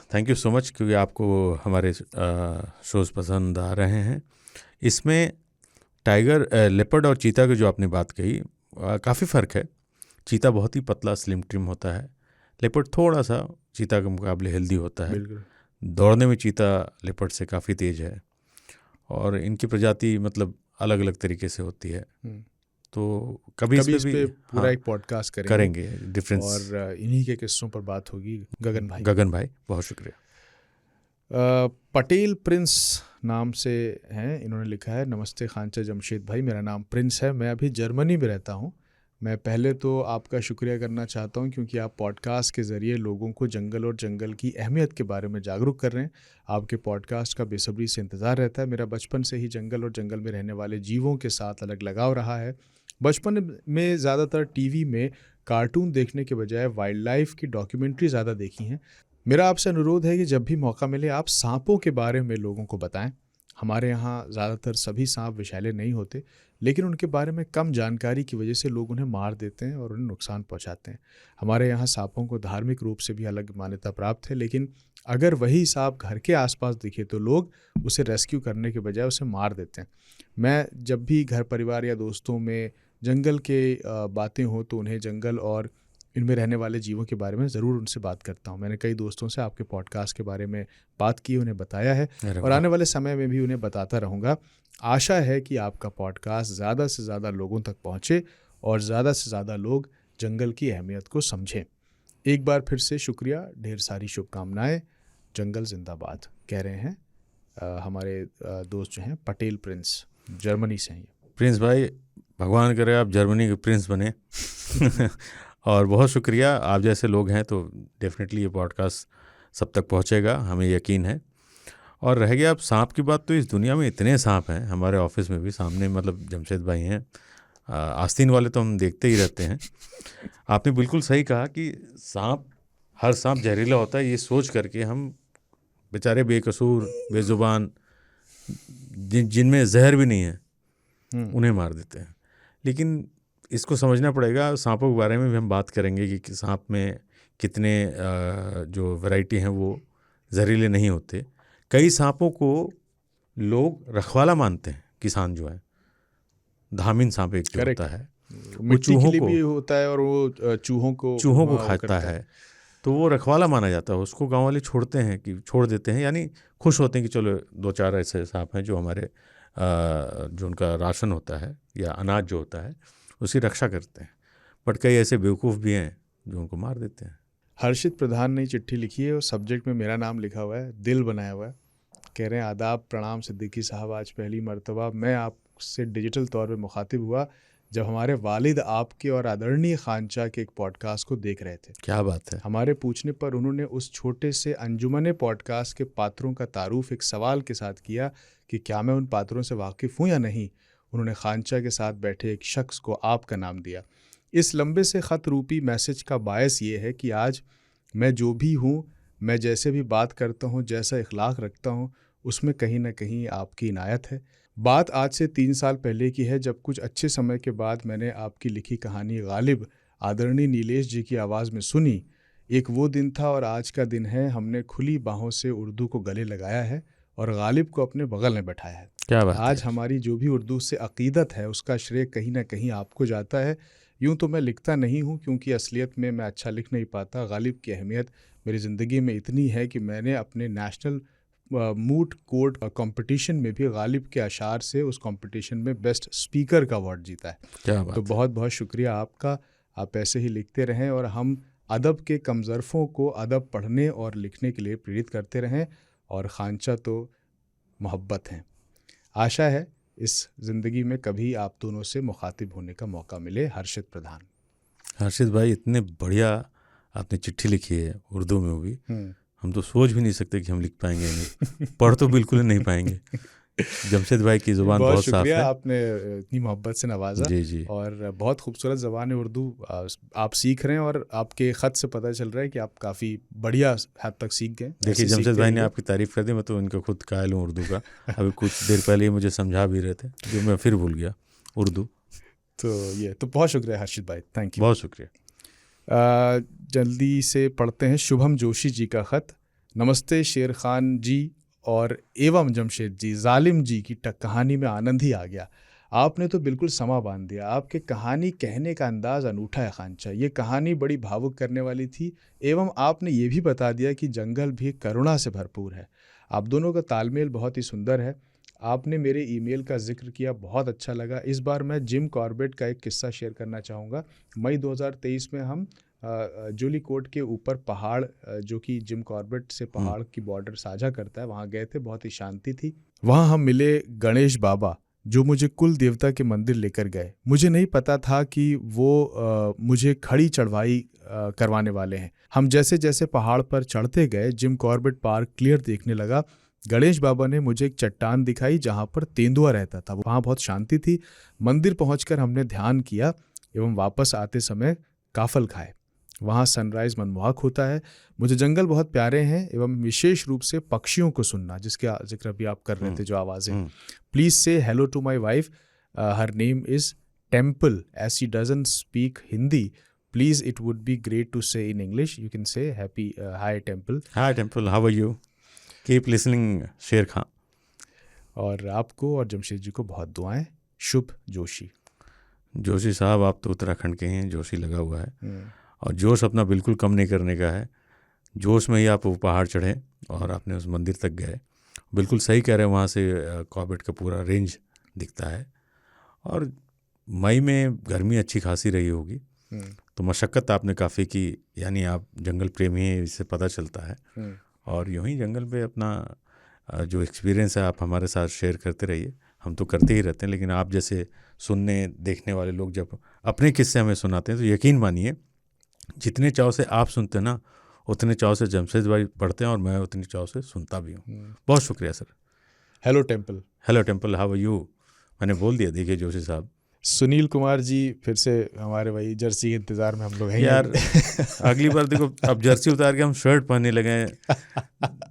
थैंक यू सो मच, क्योंकि आपको हमारे शोज़ पसंद आ रहे हैं। इसमें टाइगर, लेपर्ड और चीता की जो आपने बात कही, काफ़ी फ़र्क है। चीता बहुत ही पतला स्लिम ट्रिम होता है, लेपर्ड थोड़ा सा चीता के मुकाबले हेल्दी होता है। दौड़ने में चीता लेपर्ड से काफ़ी तेज़ है और इनकी प्रजाति मतलब अलग अलग तरीके से होती है। तो कभी इस पे पूरा एक पॉडकास्ट करेंगे डिफरेंस, और इन्हीं के किस्सों पर बात होगी। गगन भाई बहुत शुक्रिया। पटेल प्रिंस नाम से हैं, इन्होंने लिखा है, नमस्ते खांचा जमशेद भाई, मेरा नाम प्रिंस है, मैं अभी जर्मनी में रहता हूँ। मैं पहले तो आपका शुक्रिया करना चाहता हूँ क्योंकि आप पॉडकास्ट के ज़रिए लोगों को जंगल और जंगल की अहमियत के बारे में जागरूक कर रहे हैं। आपके पॉडकास्ट का बेसब्री से इंतज़ार रहता है। मेरा बचपन से ही जंगल और जंगल में रहने वाले जीवों के साथ अलग लगाव रहा है। बचपन में ज़्यादातर टीवी में कार्टून देखने के बजाय वाइल्ड लाइफ की डॉक्यूमेंट्री ज़्यादा देखी हैं। मेरा आपसे अनुरोध है कि जब भी मौका मिले आप सांपों के बारे में लोगों को बताएं। हमारे यहाँ ज़्यादातर सभी सांप विषैले नहीं होते, लेकिन उनके बारे में कम जानकारी की वजह से लोग उन्हें मार देते हैं और उन्हें नुकसान पहुँचाते हैं। हमारे यहाँ सांपों को धार्मिक रूप से भी अलग मान्यता प्राप्त है, लेकिन अगर वही सांप घर के आसपास दिखे तो लोग उसे रेस्क्यू करने के बजाय उसे मार देते हैं। मैं जब भी घर परिवार या दोस्तों में जंगल के बातें हो तो उन्हें जंगल और इनमें रहने वाले जीवों के बारे में ज़रूर उनसे बात करता हूँ। मैंने कई दोस्तों से आपके पॉडकास्ट के बारे में बात की, उन्हें बताया है और आने वाले समय में भी उन्हें बताता रहूँगा। आशा है कि आपका पॉडकास्ट ज़्यादा से ज़्यादा लोगों तक पहुँचे और ज़्यादा से ज़्यादा लोग जंगल की अहमियत को समझें। एक बार फिर से शुक्रिया, ढेर सारी शुभकामनाएँ। जंगल जिंदाबाद कह रहे हैं हमारे दोस्त जो हैं पटेल प्रिंस, जर्मनी से हैं ये। प्रिंस भाई, भगवान करे आप जर्मनी के प्रिंस बने और बहुत शुक्रिया। आप जैसे लोग हैं तो डेफिनेटली ये पॉडकास्ट सब तक पहुंचेगा, हमें यकीन है। और रह गया अब सांप की बात, तो इस दुनिया में इतने सांप हैं, हमारे ऑफिस में भी सामने मतलब जमशेद भाई हैं, आस्तीन वाले तो हम देखते ही रहते हैं। आपने बिल्कुल सही कहा कि हर सांप जहरीला होता है, ये सोच करके हम बेचारे बेकसूर बेजुबान जिनमें जहर भी नहीं है उन्हें मार देते हैं। लेकिन इसको समझना पड़ेगा, सांपों के बारे में भी हम बात करेंगे कि सांप में कितने जो वैरायटी हैं वो जहरीले नहीं होते। कई सांपों को लोग रखवाला मानते हैं, किसान जो है, धामिन सांप एक जो होता है वो चूहों के लिए भी होता है और वो चूहों को खाता है, तो वो रखवाला माना जाता है। उसको गांव वाले छोड़ देते हैं, यानी खुश होते हैं कि चलो 2-4 ऐसे सांप हैं जो हमारे जो उनका राशन होता है या अनाज जो होता है उसकी रक्षा करते हैं। बट कई ऐसे बेवकूफ़ भी हैं जो उनको मार देते हैं। हर्षित प्रधान ने चिट्ठी लिखी है और सब्जेक्ट में मेरा नाम लिखा हुआ है, दिल बनाया हुआ है। कह रहे हैं आदाब प्रणाम सिद्दीकी साहब, आज पहली मर्तबा मैं आपसे डिजिटल तौर पे मुखातिब हुआ जब हमारे वालिद आपके और आदरणीय खानचा के एक पॉडकास्ट को देख रहे थे। क्या बात है। हमारे पूछने पर उन्होंने उस छोटे से अंजुमने पॉडकास्ट के पात्रों का तारुफ एक सवाल के साथ किया कि क्या मैं उन पात्रों से वाकिफ़ हूँ या नहीं। उन्होंने खानचा के साथ बैठे एक शख्स को आपका नाम दिया। इस लंबे से ख़त रूपी मैसेज का बायस ये है कि आज मैं जो भी हूँ, मैं जैसे भी बात करता हूँ, जैसा इखलाक रखता हूँ, उसमें कहीं ना कहीं आपकी इनायत है। बात आज से 3 साल पहले की है, जब कुछ अच्छे समय के बाद मैंने आपकी लिखी कहानी गालिब आदरणीय नीलेश जी की आवाज़ में सुनी। एक वो दिन था और आज का दिन है। हमने खुली बाहों से उर्दू को गले लगाया है और गालिब को अपने बगल में बैठाया है। क्या बात आज है। हमारी जो भी उर्दू से अकीदत है उसका श्रेय कहीं ना कहीं आपको जाता है। यूँ तो मैं लिखता नहीं हूँ क्योंकि असलियत में मैं अच्छा लिख नहीं पाता। गालिब की अहमियत मेरी ज़िंदगी में इतनी है कि मैंने अपने नेशनल मूट कोर्ट कंपटीशन में भी गालिब के अशार से उस कंपटीशन में बेस्ट स्पीकर का अवार्ड जीता है। क्या बात तो बहुत बहुत शुक्रिया आपका। आप ऐसे ही लिखते रहें और हम अदब के कमज़रफ़ों को अदब पढ़ने और लिखने के लिए प्रेरित करते रहें। और खानचा तो मोहब्बत हैं। आशा है इस ज़िंदगी में कभी आप दोनों से मुखातिब होने का मौका मिले। हर्षित प्रधान। हर्षित भाई, इतने बढ़िया आपने चिट्ठी लिखी है उर्दू में, वो भी हम तो सोच भी नहीं सकते कि हम लिख पाएंगे, नहीं पढ़ तो बिल्कुल नहीं पाएंगे। जमशेद भाई की ज़ुबान बहुत साफ है। आपने इतनी मोहब्बत से नवाजा। जी। और बहुत खूबसूरत ज़बान है उर्दू। आप सीख रहे हैं और आपके ख़त से पता चल रहा है कि आप काफ़ी बढ़िया हद तक सीख गए। देखिए, जमशेद भाई ने आपकी तारीफ़ कर दी, मैं तो इनका खुद कायल हूँ उर्दू का। अभी कुछ देर पहले ही मुझे समझा भी रहे थे, जो मैं फिर भूल गया उर्दू। तो बहुत शुक्रिया हर्षित भाई, थैंक यू। बहुत शुक्रिया। जल्दी से पढ़ते हैं शुभम जोशी जी का ख़त। नमस्ते शेर खान जी और एवं जमशेद जी, जालिम जी की कहानी में आनंद ही आ गया। आपने तो बिल्कुल समा बांध दिया। आपके कहानी कहने का अंदाज़ अनूठा है खानचा। ये कहानी बड़ी भावुक करने वाली थी। एवं आपने ये भी बता दिया कि जंगल भी करुणा से भरपूर है। आप दोनों का तालमेल बहुत ही सुंदर है। आपने मेरे ईमेल का जिक्र किया, बहुत अच्छा लगा। इस बार मैं जिम कॉर्बेट का एक किस्सा शेयर करना चाहूँगा। मई 2023 में हम जूली कोट के ऊपर पहाड़, जो कि जिम कॉर्बेट से पहाड़ की बॉर्डर साझा करता है, वहाँ गए थे। बहुत ही शांति थी। वहाँ हम मिले गणेश बाबा, जो मुझे कुल देवता के मंदिर लेकर गए। मुझे नहीं पता था कि वो मुझे खड़ी चढ़वाई करवाने वाले हैं। हम जैसे जैसे पहाड़ पर चढ़ते गए, जिम कॉर्बेट पार्क क्लियर देखने लगा। गणेश बाबा ने मुझे एक चट्टान दिखाई जहाँ पर तेंदुआ रहता था। वहाँ बहुत शांति थी। मंदिर पहुँचकर हमने ध्यान किया एवं वापस आते समय काफल खाए। वहाँ सनराइज़ मनमोहक होता है। मुझे जंगल बहुत प्यारे हैं एवं विशेष रूप से पक्षियों को सुनना, जिसके जिक्र भी आप कर रहे थे, जो आवाज़ें। Please say hello to my wife, her name is Temple, as she doesn't speak Hindi. Please it would be great to say in English. You can say happy hi Temple. Hi Temple, how are you, keep listening Sher Khan. और आपको और जमशेद जी को बहुत दुआएं। शुभ जोशी। जोशी साहब, आप तो उत्तराखंड के हैं, जोशी लगा हुआ है। और जोश अपना बिल्कुल कम नहीं करने का है। जोश में ही आप वो पहाड़ चढ़े और आपने उस मंदिर तक गए। बिल्कुल सही कह रहे हैं, वहाँ से कॉर्बेट का पूरा रेंज दिखता है। और मई में गर्मी अच्छी खासी रही होगी, तो मशक्क़त आपने काफ़ी की, यानी आप जंगल प्रेमी हैं, इससे पता चलता है। और यूं ही जंगल पे अपना जो एक्सपीरियंस है आप हमारे साथ शेयर करते रहिए। हम तो करते ही रहते हैं, लेकिन आप जैसे सुनने देखने वाले लोग जब अपने किस्से हमें सुनाते हैं तो यकीन मानिए जितने चाव से आप सुनते हैं ना, उतने चाव से जमशेद भाई पढ़ते हैं और मैं उतनी चाव से सुनता भी हूँ। बहुत शुक्रिया sir. Hello temple. Hello temple, how are you? मैंने बोल दिया, देखिए जोशी साहब। सुनील कुमार जी फिर से हमारे वही जर्सी के इंतज़ार में हम लोग हैं यार अगली बार देखो, अब जर्सी उतार के हम शर्ट पहनने लगे हैं।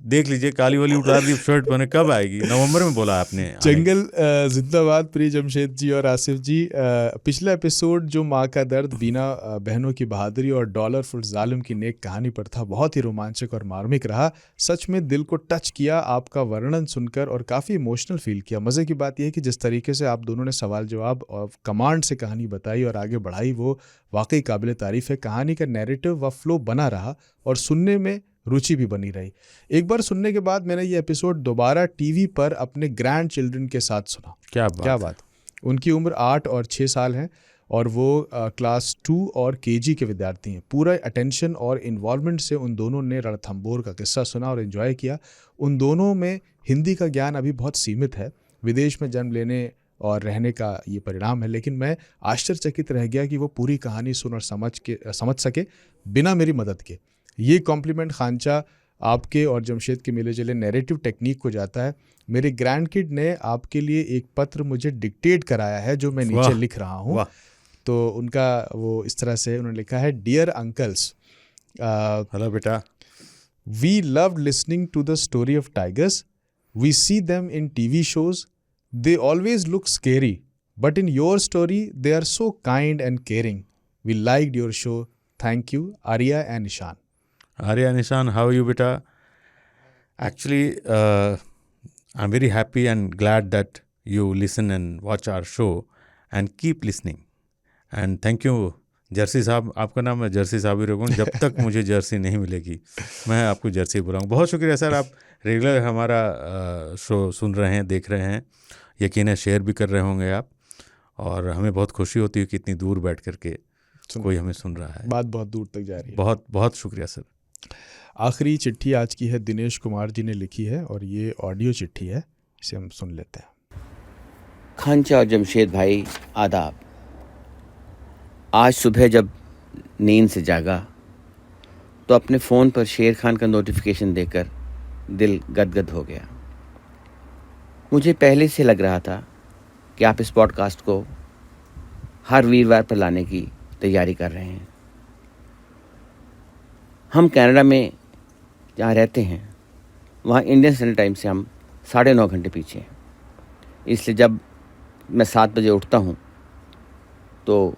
देख लीजिए, काली वाली उतार दी, शर्ट पहने। कब आएगी? नवंबर में बोला आपने। जंगल जिंदाबाद। प्रिय जमशेद जी और आसिफ जी, पिछला एपिसोड जो माँ का दर्द, बीना बहनों की बहादुरी और डॉलर फुट जालिम की नेक कहानी पर था, बहुत ही रोमांचक और मार्मिक रहा। सच में दिल को टच किया आपका वर्णन सुनकर और काफ़ी इमोशनल फील किया। मज़े की बात यह है कि जिस तरीके से आप दोनों ने सवाल जवाब और कमांड से कहानी बताई और आगे बढ़ाई, वो वाकई काबिल तारीफ़ है। कहानी का नैरेटिव व फ्लो बना रहा और सुनने में रुचि भी बनी रही। एक बार सुनने के बाद मैंने ये एपिसोड दोबारा टीवी पर अपने ग्रैंड चिल्ड्रन के साथ सुना। क्या बात। उनकी उम्र 8 और 6 साल है और वो क्लास 2 और केजी के विद्यार्थी हैं। पूरा अटेंशन और इन्वॉल्वमेंट से उन दोनों ने रणथंभौर का किस्सा सुना और एंजॉय किया। उन दोनों में हिंदी का ज्ञान अभी बहुत सीमित है, विदेश में जन्म लेने और रहने का ये परिणाम है, लेकिन मैं आश्चर्यचकित रह गया कि वो पूरी कहानी सुन और समझ सके बिना मेरी मदद के। ये कॉम्प्लीमेंट खांचा आपके और जमशेद के मिले जुले नैरेटिव टेक्निक को जाता है। मेरे ग्रैंड किड ने आपके लिए एक पत्र मुझे डिक्टेट कराया है जो मैं नीचे लिख रहा हूँ। तो उनका वो इस तरह से उन्होंने लिखा है, डियर अंकल्स, हेलो बेटा, we love listening to the story of tigers, we see them in TV shows, they always look scary, but in your story they are so kind and caring, we liked your show, thank you, Arya and Nishan. Arya Nishan, how are you, beta? Actually, I'm very happy and glad that you listen and watch our show and keep listening. And thank you, Jersey साहब। आपका नाम मैं Jersey साहब ही रखूँ जब तक मुझे Jersey नहीं मिलेगी, मैं आपको जर्सी बुलाऊँ। बहुत शुक्रिया सर, आप रेगुलर हमारा शो सुन रहे हैं, देख रहे हैं, यकीन है शेयर भी कर रहे होंगे आप, और हमें बहुत खुशी होती है कि इतनी दूर बैठ करके कोई हमें सुन रहा है। बात बहुत दूर तक जा रही है। बहुत बहुत शुक्रिया सर। आखिरी चिट्ठी आज की है, दिनेश कुमार जी ने लिखी है और ये ऑडियो चिट्ठी है, इसे हम सुन लेते हैं। खांचा और जमशेद भाई आदाब। आज सुबह जब नींद से जागा तो अपने फ़ोन पर शेर खान का नोटिफिकेशन देखकर दिल गदगद हो गया। मुझे पहले से लग रहा था कि आप इस पॉडकास्ट को हर वीरवार पर लाने की तैयारी कर रहे हैं। हम कनाडा में जहाँ रहते हैं वहाँ इंडियन स्टैंडर्ड टाइम से हम 9.5 घंटे पीछे हैं, इसलिए जब मैं 7 बजे उठता हूँ तो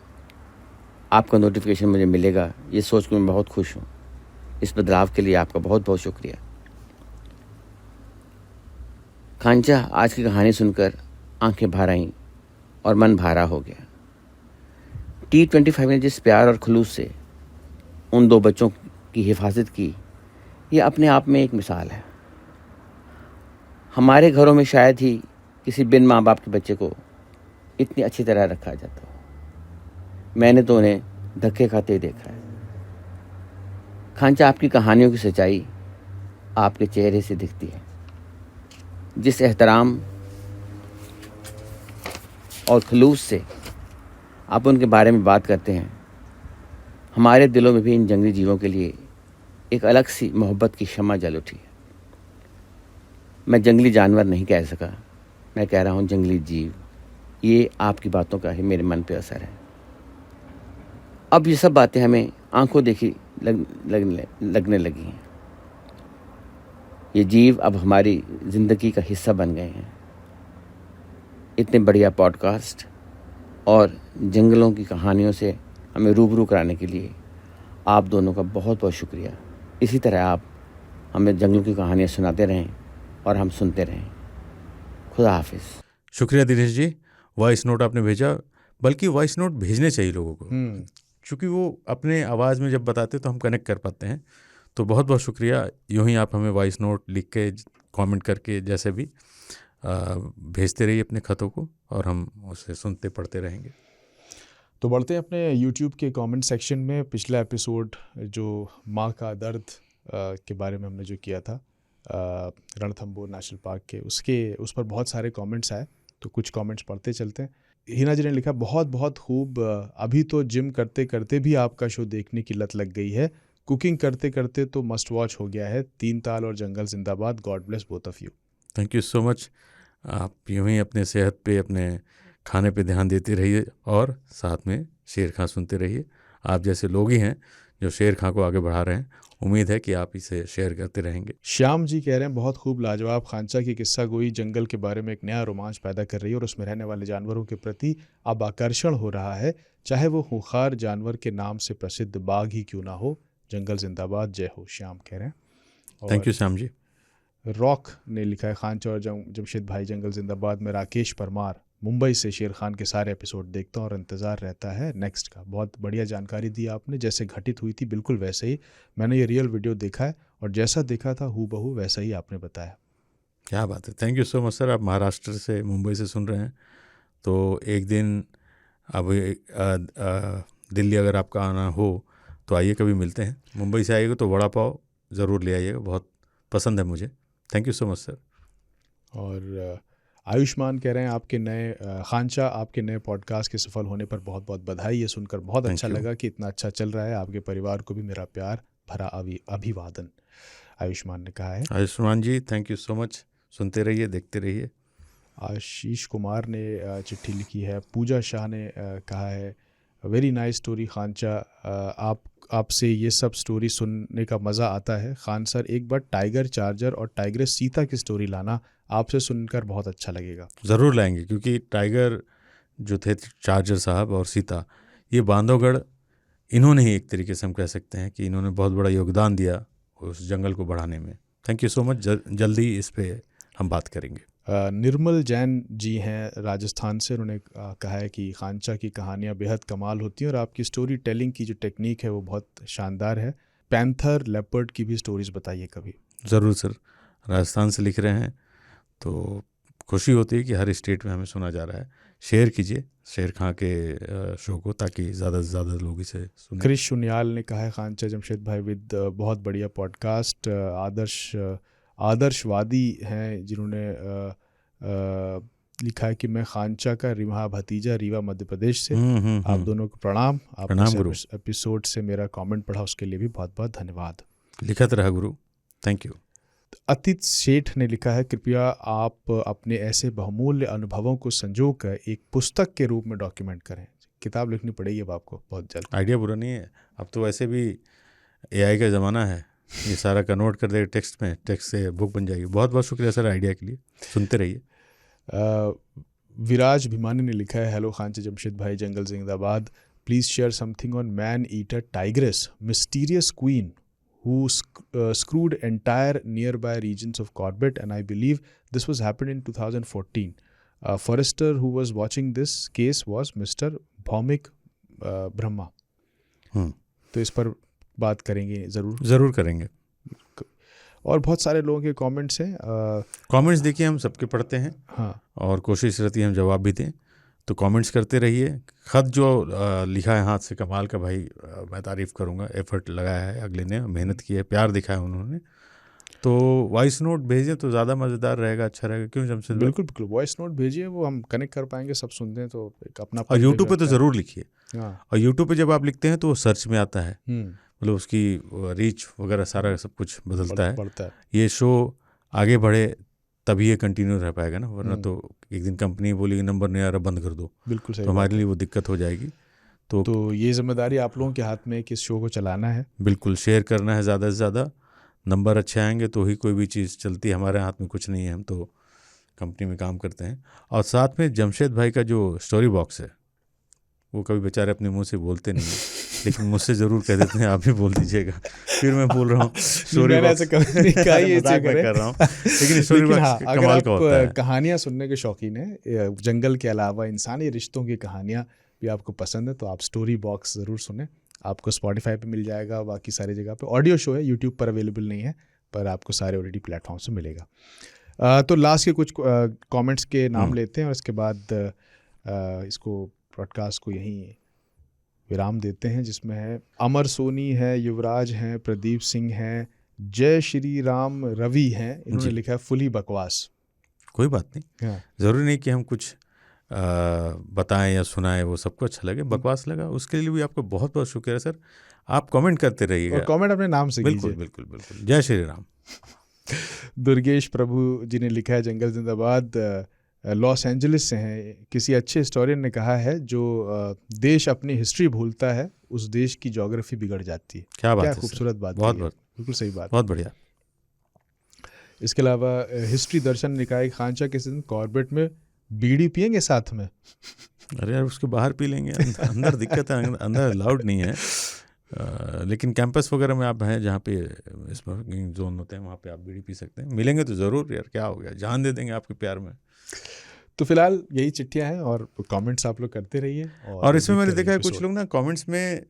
आपका नोटिफिकेशन मुझे मिलेगा, ये सोच कर मैं बहुत खुश हूँ। इस बदलाव के लिए आपका बहुत बहुत शुक्रिया। खांचा, आज की कहानी सुनकर आंखें भर आईं और मन भारा हो गया। T25 ने जिस प्यार और खुलूस से उन 2 बच्चों की हिफाजत की, ये अपने आप में एक मिसाल है। हमारे घरों में शायद ही किसी बिन माँ बाप के बच्चे को इतनी अच्छी तरह रखा जाता हो। मैंने तो उन्हें धक्के खाते ही देखा है। खांचा, आपकी कहानियों की सच्चाई आपके चेहरे से दिखती है। जिस एहतराम और खुलूस से आप उनके बारे में बात करते हैं, हमारे दिलों में भी इन जंगली जीवों के लिए एक अलग सी मोहब्बत की शम्मा जल उठी है। मैं जंगली जानवर नहीं कह सका, मैं कह रहा हूँ जंगली जीव। ये आपकी बातों का ही मेरे मन पे असर है। अब ये सब बातें हमें आंखों देखी लगने लगी हैं। ये जीव अब हमारी ज़िंदगी का हिस्सा बन गए हैं। इतने बढ़िया पॉडकास्ट और जंगलों की कहानियों से हमें रूबरू कराने के लिए आप दोनों का बहुत बहुत शुक्रिया। इसी तरह आप हमें जंगलों की कहानियाँ सुनाते रहें और हम सुनते रहें। खुदा हाफिज़। शुक्रिया दिनेश जी। वॉइस नोट आपने भेजा, बल्कि वॉइस नोट भेजने चाहिए लोगों को, क्योंकि वो अपने आवाज़ में जब बताते तो हम कनेक्ट कर पाते हैं। तो बहुत बहुत शुक्रिया। यूँ ही आप हमें वॉइस नोट लिख के, कमेंट करके, जैसे भी भेजते रहिए अपने खतों को, और हम उसे सुनते पढ़ते रहेंगे। तो बढ़ते हैं अपने YouTube के कमेंट सेक्शन में। पिछला एपिसोड जो माँ का दर्द के बारे में हमने जो किया था, रणथंबोर नेशनल पार्क के उस पर बहुत सारे कमेंट्स आए, तो कुछ कमेंट्स पढ़ते चलते हैं। हिना जी ने लिखा, बहुत बहुत खूब, अभी तो जिम करते करते भी आपका शो देखने की लत लग गई है, कुकिंग करते करते तो मस्ट वॉच हो गया है। 3 ताल और जंगल जिंदाबाद, God bless both of you. Thank you so much. आप यूँ ही अपने सेहत पे, अपने खाने पे ध्यान देते रहिए और साथ में शेर खां सुनते रहिए। आप जैसे लोग ही हैं जो शेर खां को आगे बढ़ा रहे हैं। उम्मीद है कि आप इसे शेयर करते रहेंगे। श्याम जी कह रहे हैं, बहुत खूब, लाजवाब खांचा की किस्सा गोई जंगल के बारे में एक नया रोमांच पैदा कर रही है और उसमें रहने वाले जानवरों के प्रति अब आकर्षण हो रहा है, चाहे वो खूंखार जानवर के नाम से प्रसिद्ध बाघ ही क्यों ना हो। जंगल जिंदाबाद, जय हो, श्याम कह रहे हैं। Thank you Shyam ji. Rock ने लिखा है, खांचा और जमशेद भाई जंगल जिंदाबाद में राकेश परमार, मुंबई से शेर खान के सारे एपिसोड देखता हूँ और इंतज़ार रहता है नेक्स्ट का। बहुत बढ़िया जानकारी दी आपने, जैसे घटित हुई थी बिल्कुल वैसे ही मैंने ये रियल वीडियो देखा है और जैसा देखा था हूबहू वैसा ही आपने बताया। क्या बात है, thank you so much sir. आप महाराष्ट्र से, मुंबई से सुन रहे हैं, तो एक दिन अब दिल्ली अगर आपका आना हो तो आइए, कभी मिलते हैं। मुंबई से आइएगा तो वड़ा पाव ज़रूर ले आइएगा, बहुत पसंद है मुझे। Thank you so much sir. और आयुष्मान कह रहे हैं, आपके नए खांचा, आपके नए पॉडकास्ट के सफल होने पर बहुत बहुत बधाई। ये सुनकर बहुत अच्छा लगा कि इतना अच्छा चल रहा है। आपके परिवार को भी मेरा प्यार भरा अभिवादन, आयुष्मान ने कहा है। आयुष्मान जी, थैंक यू सो मच। सुनते रहिए, देखते रहिए। आशीष कुमार ने चिट्ठी लिखी है। पूजा शाह ने कहा है, वेरी नाइस स्टोरी खांचा, आपसे ये सब स्टोरी सुनने का मज़ा आता है। खान सर, एक बार टाइगर चार्जर और टाइग्रेस सीता की स्टोरी लाना, आपसे सुनकर बहुत अच्छा लगेगा। ज़रूर लाएंगे, क्योंकि टाइगर जो थे चार्जर साहब और सीता, ये बांधवगढ़, इन्होंने ही एक तरीके से हम कह सकते हैं कि इन्होंने बहुत बड़ा योगदान दिया उस जंगल को बढ़ाने में। Thank you so much. जल्दी इस पे हम बात करेंगे। निर्मल जैन जी हैं राजस्थान से, उन्होंने कहा है कि खांचा की कहानियाँ बेहद कमाल होती हैं और आपकी स्टोरी टेलिंग की जो टेक्निक है वो बहुत शानदार है। पैंथर लेपर्ड की भी स्टोरीज़ बताइए कभी। ज़रूर सर, राजस्थान से लिख रहे हैं तो खुशी होती है कि हर स्टेट में हमें सुना जा रहा है। शेयर कीजिए शेर खां के शो को, ताकि ज़्यादा से ज़्यादा लोग इसे सुनें। क्रिश सुनियाल ने कहा है, खांचा जमशेद भाई विद बहुत बढ़िया पॉडकास्ट, आदर्शवादी हैं जिन्होंने लिखा है कि मैं खांचा का रिहा भतीजा, रीवा मध्य प्रदेश से। आप दोनों को प्रणाम। प्रणाम गुरु। एपिसोड से मेरा कमेंट पढ़ा उसके लिए भी बहुत बहुत धन्यवाद। लिखत रहा गुरु, थैंक यू। अतीत सेठ ने लिखा है, कृपया आप अपने ऐसे बहुमूल्य अनुभवों को संजोकर एक पुस्तक के रूप में डॉक्यूमेंट करें। किताब लिखनी पड़ेगी अब आपको बहुत जल्द। आइडिया बुरा नहीं है, अब तो वैसे भी AI का ज़माना है, ये सारा कन्वर्ट कर देगा टेक्स्ट में, टेक्स्ट से बुक बन जाएगी। बहुत बहुत शुक्रिया सर आइडिया के लिए, सुनते रहिए। विराज भिमानी ने लिखा है, हेलो खांचा जमशेद भाई जंगल जिंदाबाद, please share something on man eater tigress, mysterious queen who screwed entire nearby regions of Corbett, and I believe this was happened in 2014. Forrester who was watching this case was Mr. Bhaumik Brahma. तो इस पर बात करेंगे, ज़रूर करेंगे। और बहुत सारे लोगों के कमेंट्स हैं। कमेंट्स देखिए, हम सबके पढ़ते हैं। हाँ, और कोशिश रहती है हम जवाब भी दें, तो कमेंट्स करते रहिए। ख़त जो लिखा है हाथ से, कमाल का भाई, मैं तारीफ़ करूँगा। एफर्ट लगाया है अगले ने, मेहनत की है, प्यार दिखाया उन्होंने। तो वॉइस नोट भेजें तो ज़्यादा मज़ेदार रहेगा, अच्छा रहेगा। क्यों जमशेद? बिल्कुल बिल्कुल, वॉइस नोट भेजिए, वो हम कनेक्ट कर पाएंगे, सब सुनते हैं तो एक अपना। और यूट्यूब पे तो ज़रूर लिखिए। हाँ, और यूट्यूब पे जब आप लिखते हैं तो वो सर्च में आता है, मतलब उसकी रीच वगैरह सारा सब कुछ बदलता है। ये शो आगे बढ़े तभी ये कंटिन्यू रह पाएगा ना, वरना तो एक दिन कंपनी बोलेगी नंबर नहीं आ रहा, बंद कर दो। बिल्कुल सही, तो हमारे लिए वो दिक्कत हो जाएगी। तो ये जिम्मेदारी आप लोगों के हाथ में है कि इस शो को चलाना है। बिल्कुल, शेयर करना है ज़्यादा से ज़्यादा। नंबर अच्छे आएंगे तो ही कोई भी चीज़ चलती है। हमारे हाथ में कुछ नहीं है, हम तो कंपनी में काम करते हैं। और साथ में जमशेद भाई का जो स्टोरी बॉक्स है, वो कभी बेचारे अपने मुंह से बोलते नहीं हैं, लेकिन मुझसे ज़रूर कह देते हैं, आप भी बोल दीजिएगा। फिर मैं बोल रहा हूँ स्टोरी बॉक्स कर रहा हूँ, लेकिन स्टोरी बॉक्स कमाल का होता है। कहानियाँ सुनने के शौकीन है, जंगल के अलावा इंसानी रिश्तों की कहानियाँ भी आपको पसंद है, तो आप स्टोरी बॉक्स ज़रूर सुने। आपको स्पॉटिफाई पे मिल जाएगा, बाकी सारी जगह पे। ऑडियो शो है, यूट्यूब पर अवेलेबल नहीं है, पर आपको सारे ऑलरेडी प्लेटफॉर्म से मिलेगा। तो लास्ट के कुछ कमेंट्स के नाम लेते हैं और इसके बाद इसको पॉडकास्ट को यहीं विराम देते हैं, जिसमें है अमर सोनी है, युवराज हैं, प्रदीप सिंह हैं, जय श्री राम रवि हैं, इन्होंने जी। लिखा है फुली बकवास। कोई बात नहीं, हाँ, ज़रूरी नहीं कि हम कुछ बताएं या सुनाएं वो सबको अच्छा लगे। बकवास लगा उसके लिए भी आपका बहुत बहुत शुक्रिया सर। आप कमेंट करते रहिएगा। और कमेंट अपने नाम से बिल्कुल कीजिए। बिल्कुल बिल्कुल। जय श्री राम। दुर्गेश प्रभु जी ने लिखा है जंगल जिंदाबाद, लॉस एंजलिस से हैं। किसी अच्छे हिस्टोरियन ने कहा है जो देश अपनी हिस्ट्री भूलता है उस देश की ज्योग्राफी बिगड़ जाती है। क्या बात क्या है सर। खूबसूरत बात बहुत कही है। बहुत बिल्कुल सही बात। बहुत बढ़िया। इसके अलावा हिस्ट्री दर्शन ने कहा है खांचा किसी दिन कॉर्बेट में बीड़ी पियेंगे साथ में। अरे यार उसके बाहर पी लेंगे, अंदर दिक्कत है, अंदर अलाउड नहीं है। लेकिन कैंपस वगैरह में आप हैं जहाँ पे स्मोकिंग जोन होते हैं वहाँ पे आप बीड़ी पी सकते हैं। मिलेंगे तो ज़रूर यार, क्या हो गया, जान दे देंगे आपके प्यार में। तो फिलहाल यही चिट्ठियां हैं और कमेंट्स आप लोग करते रहिए। और इसमें मैंने देखते देखा है रहिए कुछ लोग ना कमेंट्स में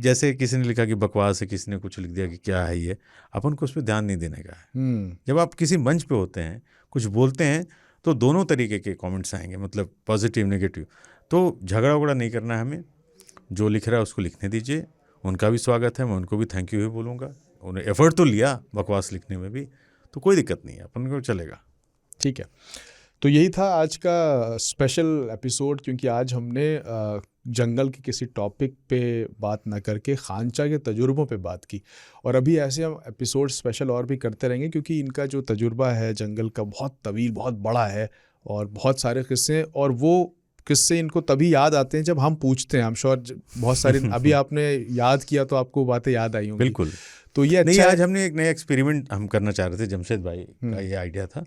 जैसे किसी ने लिखा कि बकवास है, किसी ने कुछ लिख दिया कि क्या है ये, अपन को उस पर ध्यान नहीं देने का है। एपिसोड। जब आप किसी मंच पे होते हैं कुछ बोलते हैं तो दोनों तरीके के कमेंट्स आएंगे, मतलब पॉजिटिव नेगेटिव। तो झगड़ा वगड़ा नहीं करना है हमें, जो लिख रहा है उसको लिखने दीजिए, उनका भी स्वागत है, मैं उनको भी थैंक यू ही बोलूँगा। उन्हें एफर्ट तो लिया बकवास लिखने में भी, तो कोई दिक्कत नहीं है, अपन को चलेगा। ठीक है, तो यही था आज का स्पेशल एपिसोड, क्योंकि आज हमने जंगल के किसी टॉपिक पे बात ना करके खांचा के तजुर्बों पे बात की। और अभी ऐसे हम एपिसोड स्पेशल और भी करते रहेंगे, क्योंकि इनका जो तजुर्बा है जंगल का बहुत तवील, बहुत बड़ा है और बहुत सारे किस्से, और वो किस्से इनको तभी याद आते हैं जब हम पूछते हैं। हम श्योर बहुत सारी अभी आपने याद किया तो आपको बातें याद आई होंगी। बिल्कुल। तो ये नहीं, अच्छा आज हमने एक नया एक्सपेरिमेंट हम करना चाह रहे थे, जमशेद भाई का ये आइडिया था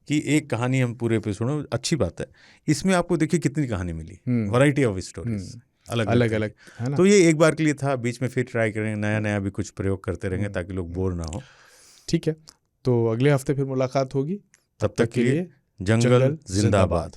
कि एक कहानी हम पूरे एपिसोड में, अच्छी बात है इसमें आपको देखिए कितनी कहानी मिली, वैरायटी ऑफ स्टोरीज, अलग अलग है ना। तो ये एक बार के लिए था, बीच में फिर ट्राई करेंगे, नया नया भी कुछ प्रयोग करते रहेंगे ताकि लोग बोर ना हो। ठीक है, तो अगले हफ्ते फिर मुलाकात होगी। तब तक के लिए जंगल जिंदाबाद।